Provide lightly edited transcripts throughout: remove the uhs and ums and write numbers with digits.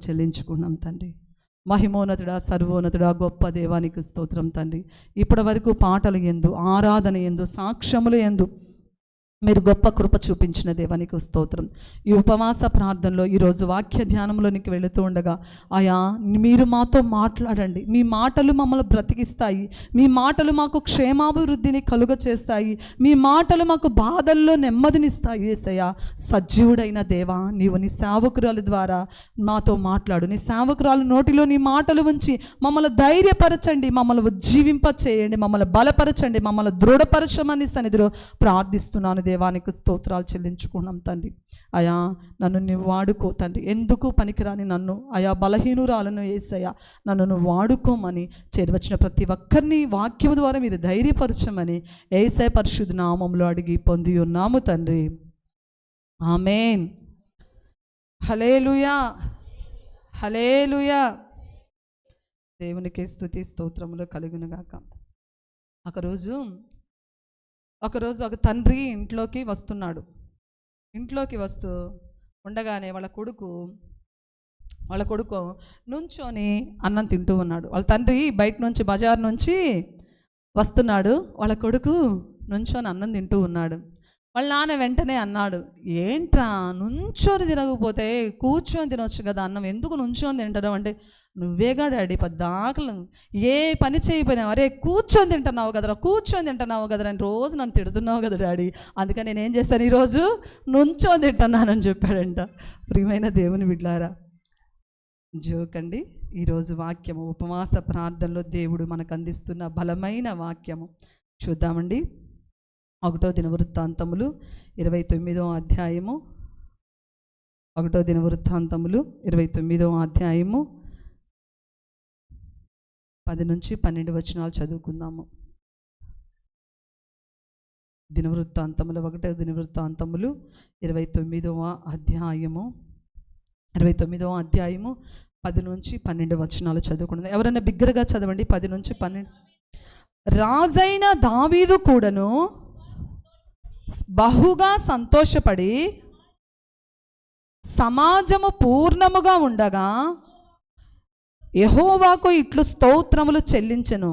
చెల్లించుకున్నాం తండ్రి. మహిమోన్నతుడా, సర్వోన్నతుడా, గొప్ప దేవానికి స్తోత్రం తండ్రి. ఇప్పటి వరకు పాటలు యందు, ఆరాధన యందు, సాక్ష్యములు యందు మీరు గొప్ప కృప చూపించిన దేవానికి స్తోత్రం. ఈ ఉపవాస ప్రార్థనలో ఈరోజు వాక్య ధ్యానంలోనికి వెళుతూ ఉండగా ఆయా మీరు మాతో మాట్లాడండి. మీ మాటలు మమ్మల్ని బ్రతికిస్తాయి. మీ మాటలు మాకు క్షేమాభివృద్ధిని కలుగ చేస్తాయి. మీ మాటలు మాకు బాధల్లో నెమ్మదినిస్తాయి. యేసయ్యా, సజీవుడైన దేవా, నీవు నీ సేవకురాలు ద్వారా మాతో మాట్లాడు. నీ సేవకురాలు నోటిలో నీ మాటలు ఉంచి మమ్మల్ని ధైర్యపరచండి, మమ్మల్ని ఉజ్జీవింప చేయండి, మమ్మల్ని బలపరచండి, మమ్మల్ని దృఢపరచమని సన్నిధిలో ప్రార్థిస్తున్నాను. దేవానికి స్తోత్రాలు చెల్లించుకున్నాం తండ్రి. అయా, నన్ను నువ్వు వాడుకో తండ్రి. ఎందుకు పనికిరాని నన్ను, అయా బలహీనురాలను యేసయ్యా, నన్ను నువ్వు వాడుకోమని, చేరివచ్చిన ప్రతి ఒక్కరిని వాక్యం ద్వారా మీరు ధైర్యపరచమని యేసయ్య పరిశుద్ధ నామములో అడిగి పొంది ఉన్నాము తండ్రి. ఆమేన్. హల్లెలూయా, హల్లెలూయా. దేవునికి స్తుతి స్తోత్రములు కలుగునుగాక. ఒకరోజు ఒక తండ్రి ఇంట్లోకి వస్తున్నాడు. ఇంట్లోకి వస్తూ ఉండగానే వాళ్ళ కొడుకు నుంచొని అన్నం తింటూ ఉన్నాడు. వాళ్ళ తండ్రి బయట నుంచి, బజార్ నుంచి వస్తున్నాడు. వాళ్ళ కొడుకు నుంచొని అన్నం తింటూ ఉన్నాడు. వాళ్ళ నాన్న వెంటనే అన్నాడు, ఏంట్రా నుంచొని తినకపోతే కూర్చొని తినొచ్చు కదా అన్నం, ఎందుకు నుంచొని తింటారు అంటే, నువ్వేగా డాడీ పద్దాకలు ఏ పని చేయకపోయినావు, అరే కూర్చొని తింటున్నావు కదరా అని రోజు నన్ను తిడుతున్నావు కదా డాడీ, అందుకని నేనేం చేస్తాను, ఈరోజు నుంచొని తింటున్నానని చెప్పాడంట. ప్రియమైన దేవుని బిడ్డలారా, జోకండి. ఈరోజు వాక్యము, ఉపవాస ప్రార్థనలో దేవుడు మనకు అందిస్తున్న బలమైన వాక్యము చూద్దామండి. 1వ దినవృత్తాంతములు 29వ అధ్యాయము, 1వ దినవృత్తాంతములు 29వ అధ్యాయము 10 నుంచి 12 వచనాలు చదువుకుందాము. దినవృత్తాంతములు, 1వ దినవృత్తాంతములు 29వ అధ్యాయము 10 నుంచి 12 వచనాలు చదువుకుందాం. ఎవరైనా బిగ్గరగా చదవండి. 10 నుంచి 12. రాజైన దావీదు కూడాను బహుగా సంతోషపడి సమాజము పూర్ణముగా ఉండగా యెహోవాకు ఇట్లు స్తోత్రములు చెల్లించెను.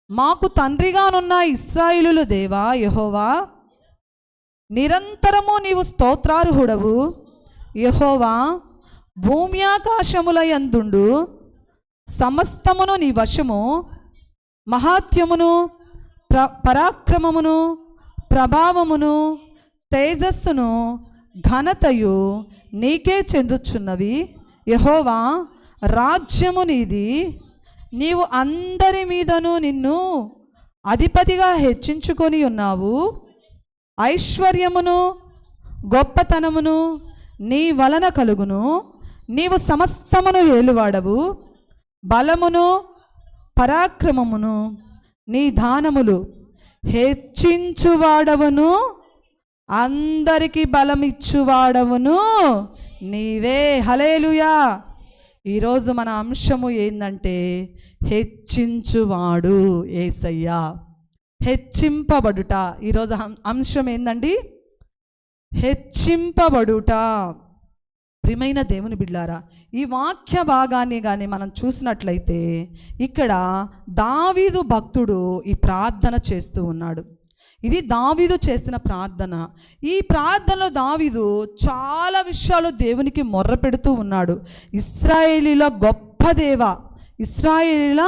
మాకు తండ్రిగానున్న ఇశ్రాయేలు దేవా యెహోవా, నిరంతరము నీవు స్తోత్రార్హుడవు. యెహోవా, భూమి ఆకాశముల యందుండు సమస్తమును నీ వశము. మహాత్యమును, పరాక్రమమును, ప్రభావమును, తేజస్సును, ఘనతయు నీకే చెందుచున్నవి. యెహోవా, రాజ్యము నీది. నీవు అందరి మీదను నిన్ను అధిపతిగా హెచ్చించుకొని ఉన్నావు. ఐశ్వర్యమును, గొప్పతనమును నీ వలన కలుగును. నీవు సమస్తమును ఏలువాడవు. బలమును, పరాక్రమమును నీ దానములు. హెచ్చించువాడవును, అందరికి బలమిచ్చువాడవును నీవే. హల్లెలూయా. ఈరోజు మన అంశము ఏంటంటే, హెచ్చించువాడు యేసయ్యా, హెచ్చింపబడుట. ఈరోజు అంశం ఏందండి? హెచ్చింపబడుట. ప్రియమైన దేవుని బిడ్డలారా, ఈ వాక్య భాగాన్ని కానీ మనం చూసినట్లయితే ఇక్కడ దావీదు భక్తుడు ఈ ప్రార్థన చేస్తూ ఉన్నాడు. ఇది దావీదు చేసిన ప్రార్థన. ఈ ప్రార్థనలో దావీదు చాలా విషయాలు దేవునికి మొర్ర పెడుతూ ఉన్నాడు. ఇశ్రాయేలీల గొప్ప దేవా, ఇశ్రాయేలీల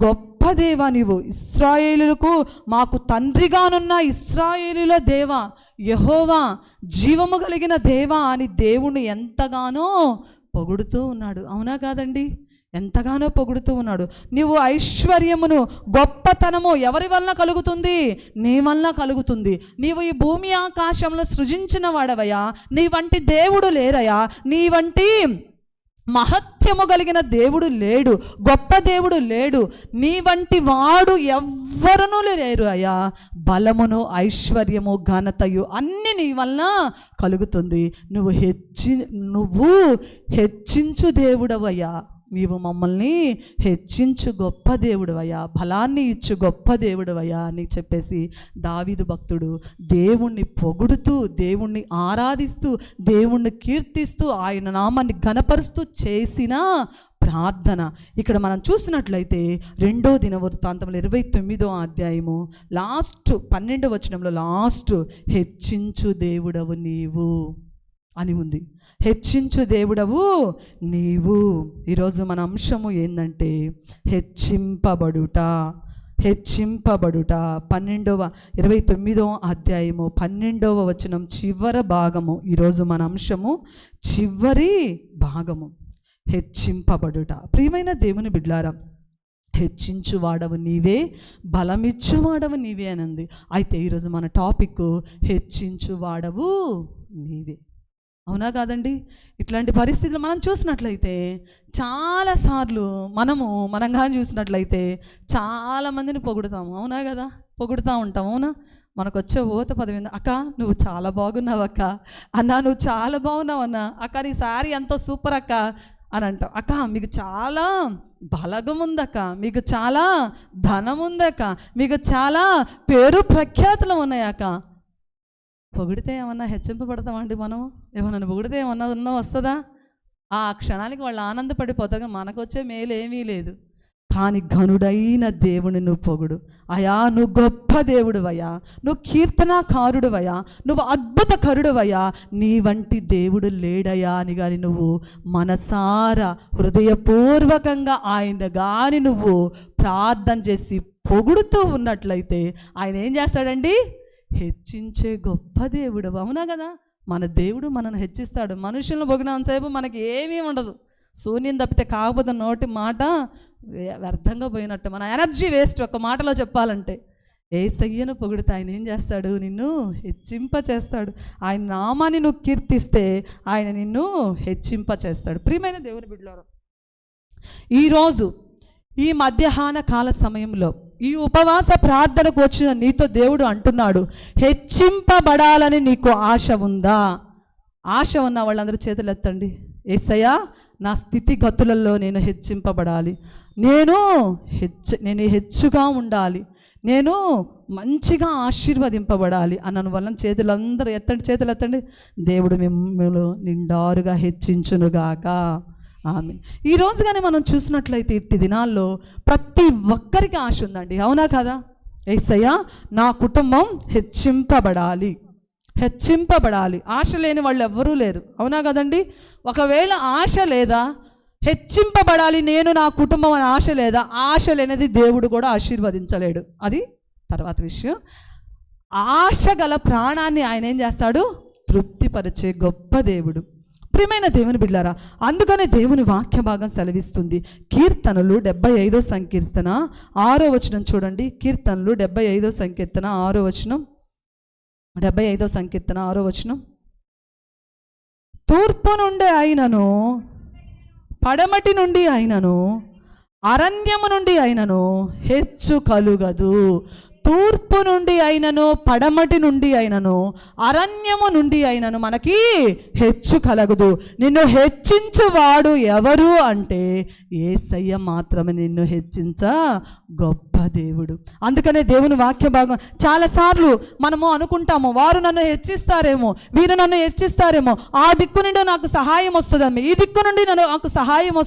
గొప్ప దేవా, నీవు ఇశ్రాయేలులకు మాకు తండ్రిగానున్న ఇశ్రాయేలీల దేవా యెహోవా, జీవము కలిగిన దేవా అని దేవుణ్ణి ఎంతగానో పొగుడుతూ ఉన్నాడు. అవునా కాదండి? ఎంతగానో పొగుడుతూ ఉన్నాడు. నీవు ఐశ్వర్యమును, గొప్పతనము ఎవరి వలన కలుగుతుంది? నీ వలన కలుగుతుంది. నీవు ఈ భూమి ఆకాశంలో సృజించిన వాడవయ్యా, నీ వంటి దేవుడు లేరయ్యా, నీ వంటి మహత్యము కలిగిన దేవుడు లేడు, గొప్ప దేవుడు లేడు, నీ వంటి వాడు ఎవ్వరునూ లేరు అయ్యా. బలమును, ఐశ్వర్యము, ఘనతయు అన్నీ నీ వలన కలుగుతుంది. నువ్వు హెచ్చించు దేవుడవయ్యా. నీవు మమ్మల్ని హెచ్చించు గొప్ప దేవుడవయ్యా, బలాన్ని ఇచ్చు గొప్ప దేవుడవయ్యా అని చెప్పేసి దావీదు భక్తుడు దేవుణ్ణి పొగుడుతూ, దేవుణ్ణి ఆరాధిస్తూ, దేవుణ్ణి కీర్తిస్తూ, ఆయన నామాన్ని ఘనపరుస్తూ చేసిన ప్రార్థన. ఇక్కడ మనం చూసినట్లయితే 2వ దినవృత్తాంతములు 29వ అధ్యాయము లాస్ట్ 12వ వచనంలో లాస్ట్ హెచ్చించు దేవుడవు నీవు అని ఉంది. హెచ్చించు దేవుడవు నీవు. ఈరోజు మన అంశము ఏంటంటే హెచ్చింపబడుట. 29వ అధ్యాయము 12వ వచనం చివరి భాగము. ఈరోజు మన అంశము చివరి భాగము హెచ్చింపబడుట. ప్రియమైన దేవుని బిడ్డలారా, హెచ్చించువాడవు నీవే, బలమిచ్చువాడవు నీవే అని ఉంది. అయితే ఈరోజు మన టాపిక్ హెచ్చించువాడవు నీవే. అవునా కాదండి? ఇట్లాంటి పరిస్థితులు మనం చూసినట్లయితే చాలాసార్లు మనం కానీ చూసినట్లయితే చాలామందిని పొగుడుతాము. అవునా కదా? పొగుడుతూ ఉంటాం. అవునా? మనకు వచ్చే ఓత పదవి, అక్క నువ్వు చాలా బాగున్నావు అక్క, అన్న నువ్వు చాలా బాగున్నావు అన్న, అక్క నీ సారీ ఎంతో సూపర్ అక్క అని అంటాం. అక్క మీకు చాలా బలగం ఉందక్క, మీకు చాలా ధనం ఉందక్క, మీకు చాలా పేరు ప్రఖ్యాతులు ఉన్నాయక్క. పొగిడితే ఏమన్నా హెచ్చింపబడతామండి మనం? ఏమన్నా పొగిడితే ఏమన్నా వస్తుందా? ఆ క్షణానికి వాళ్ళు ఆనందపడిపోతారు. మనకు వచ్చే మేలు ఏమీ లేదు. కానీ ఘనుడైన దేవుని నువ్వు పొగుడు. అయా నువ్వు గొప్ప దేవుడువయ్యా, నువ్వు కీర్తనాకారుడువయ్యా, నువ్వు అద్భుతకరుడువయ్యా, నీ వంటి దేవుడు లేడయా అని కానీ నువ్వు మనసారా హృదయపూర్వకంగా ఆయన కానీ నువ్వు ప్రార్థన చేసి పొగుడుతూ ఉన్నట్లయితే ఆయన ఏం చేస్తాడండి? హెచ్చించే గొప్ప దేవుడు. అవునా కదా? మన దేవుడు మనల్ని హెచ్చిస్తాడు. మనుషులను పొగిడినంతసేపు మనకి ఏమీ ఉండదు, శూన్యం తప్పితే. కాకపోతే నోటి మాట వ్యర్థంగా పోయినట్టు, మన ఎనర్జీ వేస్ట్. ఒక మాటలో చెప్పాలంటే యేసయ్యను పొగిడితే ఆయన ఏం చేస్తాడు? నిన్ను హెచ్చింప చేస్తాడు. ఆయన నామాన్ని నువ్వు కీర్తిస్తే ఆయన నిన్ను హెచ్చింప చేస్తాడు. ప్రియమైన దేవుని బిడ్డలారా, ఈరోజు ఈ మధ్యాహ్న కాల సమయంలో ఈ ఉపవాస ప్రార్థనకు వచ్చిన నీతో దేవుడు అంటున్నాడు, హెచ్చింపబడాలని నీకు ఆశ ఉందా? ఆశ ఉన్న వాళ్ళందరూ చేతులు ఎత్తండి. యేసయ్యా నా స్థితిగతులలో నేను హెచ్చింపబడాలి, నేను హెచ్చుగా ఉండాలి, నేను మంచిగా ఆశీర్వదింపబడాలి అన్నను వలన చేతులందరూ ఎత్తండి, చేతులు ఎత్తండి. దేవుడు మిమ్మల్ని నిండారుగా హెచ్చించునుగాక. ఆమేన్. ఈ రోజుగానే మనం చూసినట్లయితే ఇట్టి దినాల్లో ప్రతి ఒక్కరికి ఆశ ఉందండి. అవునా కదా? యేసయ్యా నా కుటుంబం హెచ్చింపబడాలి, హెచ్చింపబడాలి. ఆశ లేని వాళ్ళు ఎవ్వరూ లేరు. అవునా కదండి? ఒకవేళ ఆశ లేదా, హెచ్చింపబడాలి నేను నా కుటుంబం అని ఆశ లేదా, ఆశ లేనిది దేవుడు కూడా ఆశీర్వదించలేడు. అది తర్వాత విషయం. ఆశ గల ప్రాణాన్ని ఆయన ఏం చేస్తాడు? తృప్తిపరిచే గొప్ప దేవుడు. ప్రియమైన దేవుని బిడ్డలారా, అందుకనే దేవుని వాక్య భాగం సెలవిస్తుంది. కీర్తనలు 75వ సంకీర్తన 6వ వచనం చూడండి. కీర్తనలు 75వ సంకీర్తన 6వ వచనం. 75వ సంకీర్తన 6వ వచనం. తూర్పు నుండి అయినను, పడమటి నుండి అయినను, అరణ్యము నుండి అయినను హెచ్చు కలుగదు. తూర్పు నుండి అయినను, పడమటి నుండి అయినను, అరణ్యము నుండి అయినను మనకి హెచ్చు కలగదు. నిన్ను హెచ్చించువాడు ఎవరు అంటే యేసయ్య మాత్రమే నిన్ను హెచ్చించ గొప్ప దేవుడు. అందుకనే దేవుని వాక్య భాగం చాలాసార్లు మనము అనుకుంటాము, వారు నన్ను హెచ్చిస్తారేమో, వీరు నన్ను హెచ్చిస్తారేమో, ఆ దిక్కు నుండి నాకు సహాయం వస్తుందేమో, ఈ దిక్కు నుండి నాకు సహాయం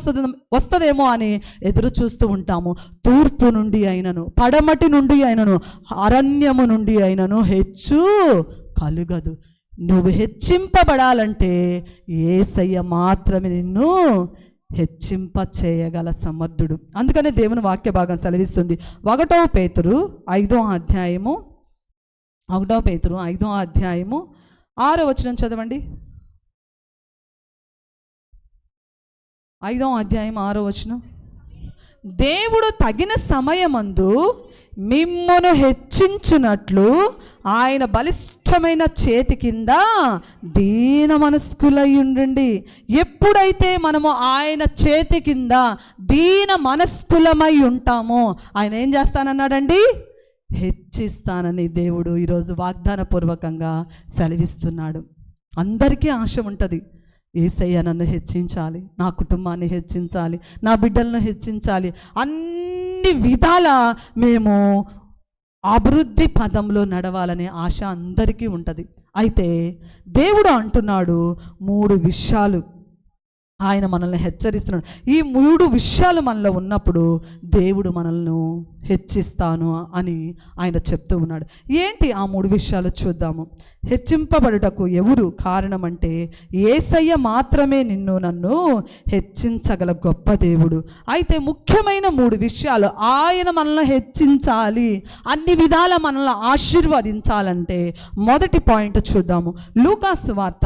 వస్తుందేమో అని ఎదురు చూస్తూ ఉంటాము. తూర్పు నుండి అయినను, పడమటి నుండి అయినను, అరణ్యము నుండి అయినను హెచ్చు కలుగదు. నువ్వు హెచ్చింపబడాలంటే యేసయ్య మాత్రమే నిన్ను హెచ్చింప చేయగల సమర్థుడు. అందుకనే దేవుని వాక్య భాగం సెలవిస్తుంది. 1 పేతురు 5వ అధ్యాయము 6వ వచనం చదవండి. 5వ అధ్యాయం 6వ వచనం. దేవుడు తగిన సమయమందు మిమ్మును హెచ్చించునట్లు ఆయన బలిష్టమైన చేతి కింద దీన మనస్కులై ఉండండి. ఎప్పుడైతే మనము ఆయన చేతి కింద దీన మనస్కులమై ఉంటామో ఆయన ఏం చేస్తానన్నాడండి? హెచ్చిస్తానని దేవుడు ఈరోజు వాగ్దానపూర్వకంగా సెలవిస్తున్నాడు. అందరికీ ఆశ ఉంటుంది. యేసయ్య నన్ను హెచ్చించాలి, నా కుటుంబాన్ని హెచ్చించాలి, నా బిడ్డలను హెచ్చించాలి, అన్ని విధాల మేము అభివృద్ధి పదంలో నడవాలనే ఆశ అందరికీ ఉంటుంది. అయితే దేవుడు అంటున్నాడు 3 విషయాలు ఆయన మనల్ని హెచ్చరిస్తున్నాడు. ఈ 3 విషయాలు మనలో ఉన్నప్పుడు దేవుడు మనల్ని హెచ్చిస్తాను అని ఆయన చెప్తూ ఉన్నాడు. ఏంటి ఆ 3 విషయాలు చూద్దాము. హెచ్చింపబడుటకు ఎవరు కారణం అంటే యేసయ్య మాత్రమే నిన్ను నన్ను హెచ్చించగల గొప్ప దేవుడు. అయితే ముఖ్యమైన 3 విషయాలు ఆయన మనల్ని హెచ్చించాలి, అన్ని విధాల మనల్ని ఆశీర్వదించాలంటే మొదటి పాయింట్ చూద్దాము. లూకాసు వార్త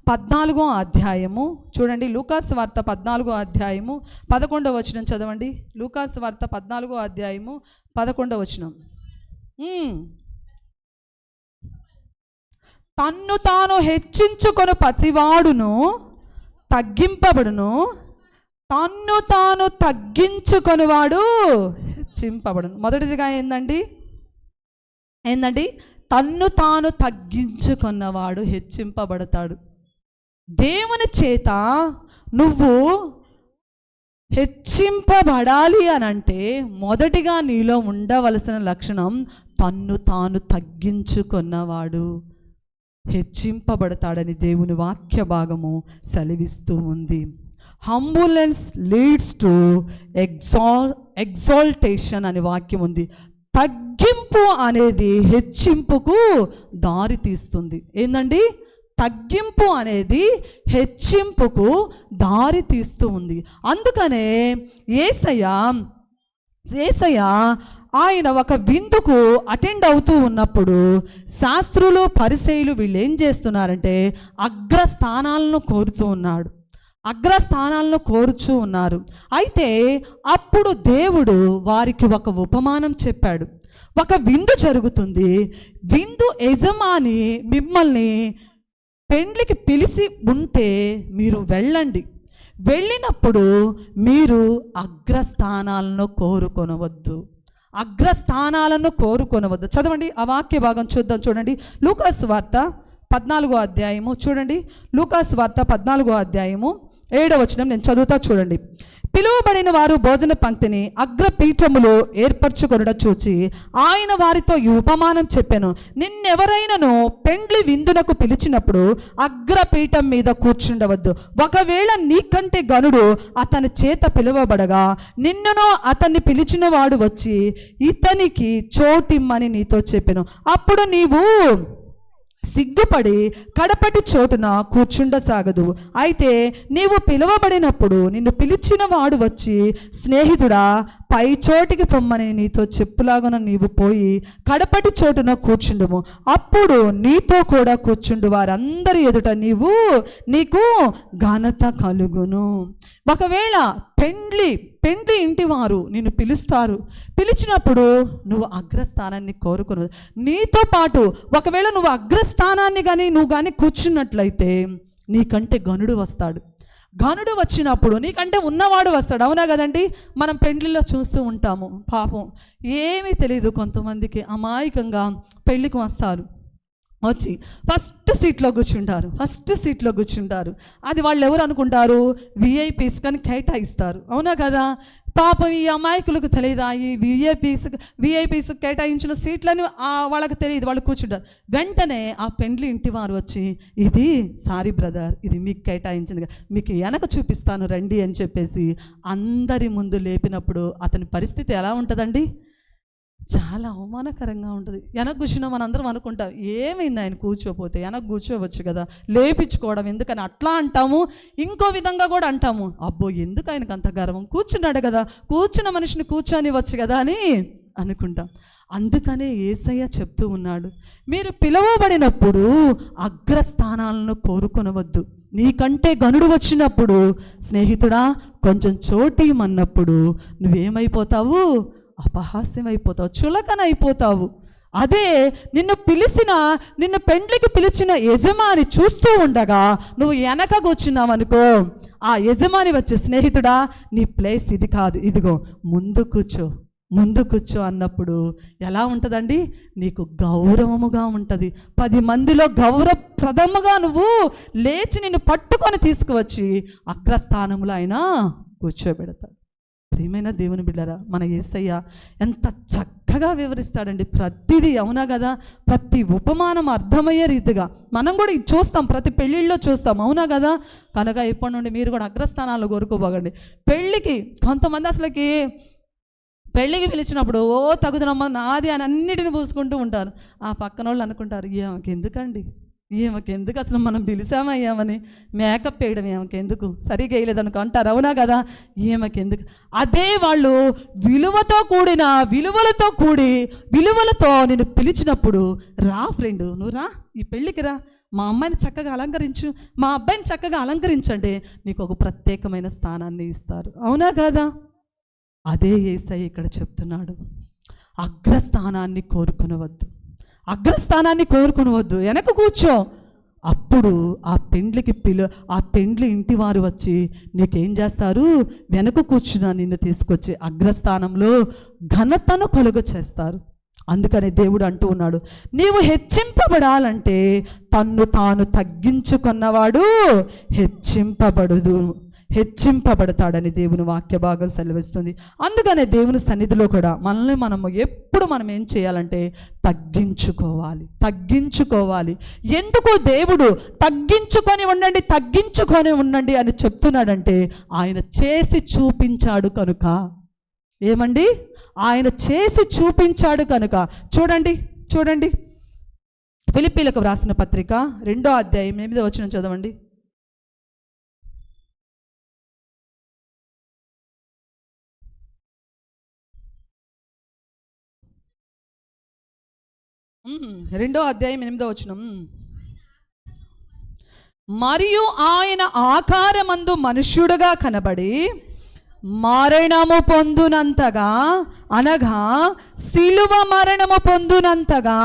14వ అధ్యాయము చూడండి. లూకాసు వార్త 14వ అధ్యాయము 11వ వచనం చదవండి. లూకాసు వార్త 14వ అధ్యాయము 11వ వచనం. తన్ను తాను హెచ్చించుకొని ప్రతివాడును తగ్గింపబడును, తన్ను తాను తగ్గించుకొనివాడు హెచ్చింపబడును. మొదటిదిగా ఏందండి? తన్ను తాను తగ్గించుకున్నవాడు హెచ్చింపబడతాడు. దేవుని చేత నువ్వు హెచ్చింపబడాలి అనంటే మొదటిగా నీలో ఉండవలసిన లక్షణం తన్ను తాను తగ్గించుకున్నవాడు హెచ్చింపబడతాడని దేవుని వాక్య భాగము సెలవిస్తూ ఉంది. హంబులెన్స్ లీడ్స్ టు ఎగ్జాల్టేషన్ అనే వాక్యం ఉంది. తగ్గింపు అనేది హెచ్చింపుకు దారి తీస్తుంది. ఏందండి? తగ్గింపు అనేది హెచ్చింపుకు దారి తీస్తూ ఉంది. అందుకనే యేసయ్య ఆయన ఒక విందుకు అటెండ్ అవుతూ ఉన్నప్పుడు శాస్త్రులు పరిసయ్యులు వీళ్ళు ఏం చేస్తున్నారంటే అగ్రస్థానాలను కోరుచూ ఉన్నారు. అయితే అప్పుడు దేవుడు వారికి ఒక ఉపమానం చెప్పాడు. ఒక విందు జరుగుతుంది. విందు యజమాని మిమ్మల్ని పెండ్లికి పిలిచి ఉంటే మీరు వెళ్ళండి. వెళ్ళినప్పుడు మీరు అగ్రస్థానాలను కోరుకొనవద్దు. చదవండి ఆ వాక్య భాగం చూడండి. లూకాసు వార్త 14వ అధ్యాయము చూడండి. లూకాసు వార్త 14వ అధ్యాయము 7వ వచనం నేను చదువుతా చూడండి. పిలువబడిన వారు భోజన పంక్తిని అగ్రపీఠములో ఏర్పరచుకొనుట చూచి ఆయన వారితో ఈ ఉపమానం చెప్పెను. నిన్నెవరైనాను పెండ్లి విందునకు పిలిచినప్పుడు అగ్రపీఠం మీద కూర్చుండవద్దు. ఒకవేళ నీకంటే గనుడు అతని చేత పిలువబడగా నిన్నును అతన్ని పిలిచిన వాడు వచ్చి ఇతనికి చోటిమ్మని నీతో చెప్పెను. అప్పుడు నీవు సిగ్గుపడి కడపటి చోటున కూర్చుండసాగదు. అయితే నీవు పిలువబడినప్పుడు నిన్ను పిలిచిన వాడు వచ్చి స్నేహితుడా పై చోటికి పొమ్మని నీతో చెప్పులాగున నీవు పోయి కడపటి చోటున కూర్చుండుము. అప్పుడు నీతో కూడా కూర్చుండు వారందరి ఎదుట నీకు ఘనత కలుగును. ఒకవేళ పెండ్లి ఇంటి వారు నిన్ను పిలిచినప్పుడు నువ్వు అగ్రస్థానాన్ని కోరుకును. నీతో పాటు ఒకవేళ నువ్వు అగ్రస్థానాన్ని నువ్వు కానీ కూర్చున్నట్లయితే నీకంటే గనుడు వస్తాడు. గనుడు వచ్చినప్పుడు నీకంటే ఉన్నవాడు వస్తాడు. అవునా కదండి? మనం పెండ్లిలో చూస్తూ ఉంటాము. పాపం ఏమీ తెలియదు కొంతమందికి, అమాయకంగా పెళ్ళికి వస్తారు, వచ్చి ఫస్ట్ సీట్లో కూర్చుంటారు. అది వాళ్ళు ఎవరు అనుకుంటారు? విఐపీస్ కానీ కేటాయిస్తారు. అవునా కదా? పాపం ఈ అమాయకులకు తెలియదా? ఈ విఐపీస్ కేటాయించిన సీట్లని వాళ్ళకి తెలియదు, వాళ్ళు కూర్చుంటారు. వెంటనే ఆ పెండ్లి ఇంటి వారు వచ్చి ఇది సారీ బ్రదర్, ఇది మీకు కేటాయించింది, మీకు వెనక చూపిస్తాను రండి అని చెప్పేసి అందరి ముందు లేపినప్పుడు అతని పరిస్థితి ఎలా ఉంటుందండి? చాలా అవమానకరంగా ఉంటుంది. వెనక కూర్చున్నా మనందరం అనుకుంటాం ఏమైంది ఆయన కూర్చోపోతే, వెనక కూర్చోవచ్చు కదా, లేపించుకోవడం ఎందుకని అట్లా అంటాము. ఇంకో విధంగా కూడా అంటాము, అబ్బో ఎందుకు ఆయనకు అంత గర్వం, కూర్చున్నాడు కదా, కూర్చున్న మనిషిని కూర్చొనివచ్చు కదా అని అనుకుంటాం. అందుకనే యేసయ్య చెప్తూ ఉన్నాడు, మీరు పిలువబడినప్పుడు అగ్రస్థానాలను కోరుకొనవద్దు. నీకంటే గనుడు వచ్చినప్పుడు స్నేహితుడా కొంచెం చోటీమన్నప్పుడు నువ్వేమైపోతావు? అపహాస్యమైపోతావు, చులకనైపోతావు. అదే నిన్ను పెండ్లికి పిలిచిన యజమాని చూస్తూ ఉండగా నువ్వు వెనక కూర్చున్నావు అనుకో, ఆ యజమాని వచ్చే స్నేహితుడా నీ ప్లేస్ ఇది కాదు, ఇదిగో ముందు కూర్చో, ముందు కూర్చో అన్నప్పుడు ఎలా ఉంటుందండి? నీకు గౌరవముగా ఉంటుంది. 10 మందిలో గౌరవప్రదముగా నువ్వు లేచి నిన్ను పట్టుకొని తీసుకువచ్చి అగ్రస్థానంలో ఆయన కూర్చోబెడతాడు. ప్రియమైన దేవుని బిడ్డరా, మన యేసయ్య ఎంత చక్కగా వివరిస్తాడండి ప్రతిదీ. అవునా కదా? ప్రతి ఉపమానం అర్థమయ్యే రీతిగా మనం కూడా ఇది చూస్తాం, ప్రతి పెళ్ళిళ్ళలో చూస్తాం. అవునా కదా? కనుక ఇప్పటి నుండి మీరు కూడా అగ్రస్థానాలు కోరుకోబోగండి. పెళ్ళికి కొంతమంది అసలుకి పెళ్ళికి పిలిచినప్పుడు ఓ తగుదనమ్మ నాది అని అన్నిటిని పూసుకుంటూ ఉంటారు. ఆ పక్కన వాళ్ళు అనుకుంటారు, ఏమకెందుకండి, ఏమకెందుకు, అసలు మనం పిలిచామయ్యామని మేకప్ వేయడం ఏమకెందుకు, సరిగా వేయలేదనుకో అంటారు. అవునా కదా? ఏమకెందుకు. అదే వాళ్ళు విలువలతో విలువలతో నేను పిలిచినప్పుడు, రా ఫ్రెండు, నువ్వు రా, ఈ పెళ్ళికి రా, మా అమ్మాయిని చక్కగా అలంకరించు, మా అబ్బాయిని చక్కగా అలంకరించండి, నీకు ఒక ప్రత్యేకమైన స్థానాన్ని ఇస్తారు. అవునా కదా? అదే యేసయ్య ఇక్కడ చెప్తున్నాడు, అగ్రస్థానాన్ని కోరుకునవద్దు, వెనక కూర్చో. అప్పుడు ఆ పెండ్లి ఇంటి వారు వచ్చి నీకేం చేస్తారు? వెనక కూర్చున్నా నిన్ను తీసుకొచ్చి అగ్రస్థానంలో ఘనతను కలుగ చేస్తారు. అందుకని దేవుడు అంటూ ఉన్నాడు, నీవు హెచ్చింపబడాలంటే తన్ను తాను తగ్గించుకున్నవాడు హెచ్చింపబడతాడని దేవుని వాక్య భాగం సెలవిస్తుంది. అందుకనే దేవుని సన్నిధిలో కూడా మనము ఎప్పుడు ఏం చేయాలంటే తగ్గించుకోవాలి. ఎందుకు దేవుడు తగ్గించుకొని ఉండండి అని చెప్తున్నాడంటే, ఆయన చేసి చూపించాడు కనుక. ఏమండి? ఆయన చేసి చూపించాడు కనుక. చూడండి ఫిలిప్పీలకు వ్రాసిన పత్రిక 2వ అధ్యాయం 8వ వచనం చదవండి. రెండో అధ్యాయం 8వ వచనం. మరియు ఆయన ఆకారమందు మనుష్యుడుగా కనబడి మరణము పొందునంతగా, అనగా సిలువ మరణము పొందునంతగా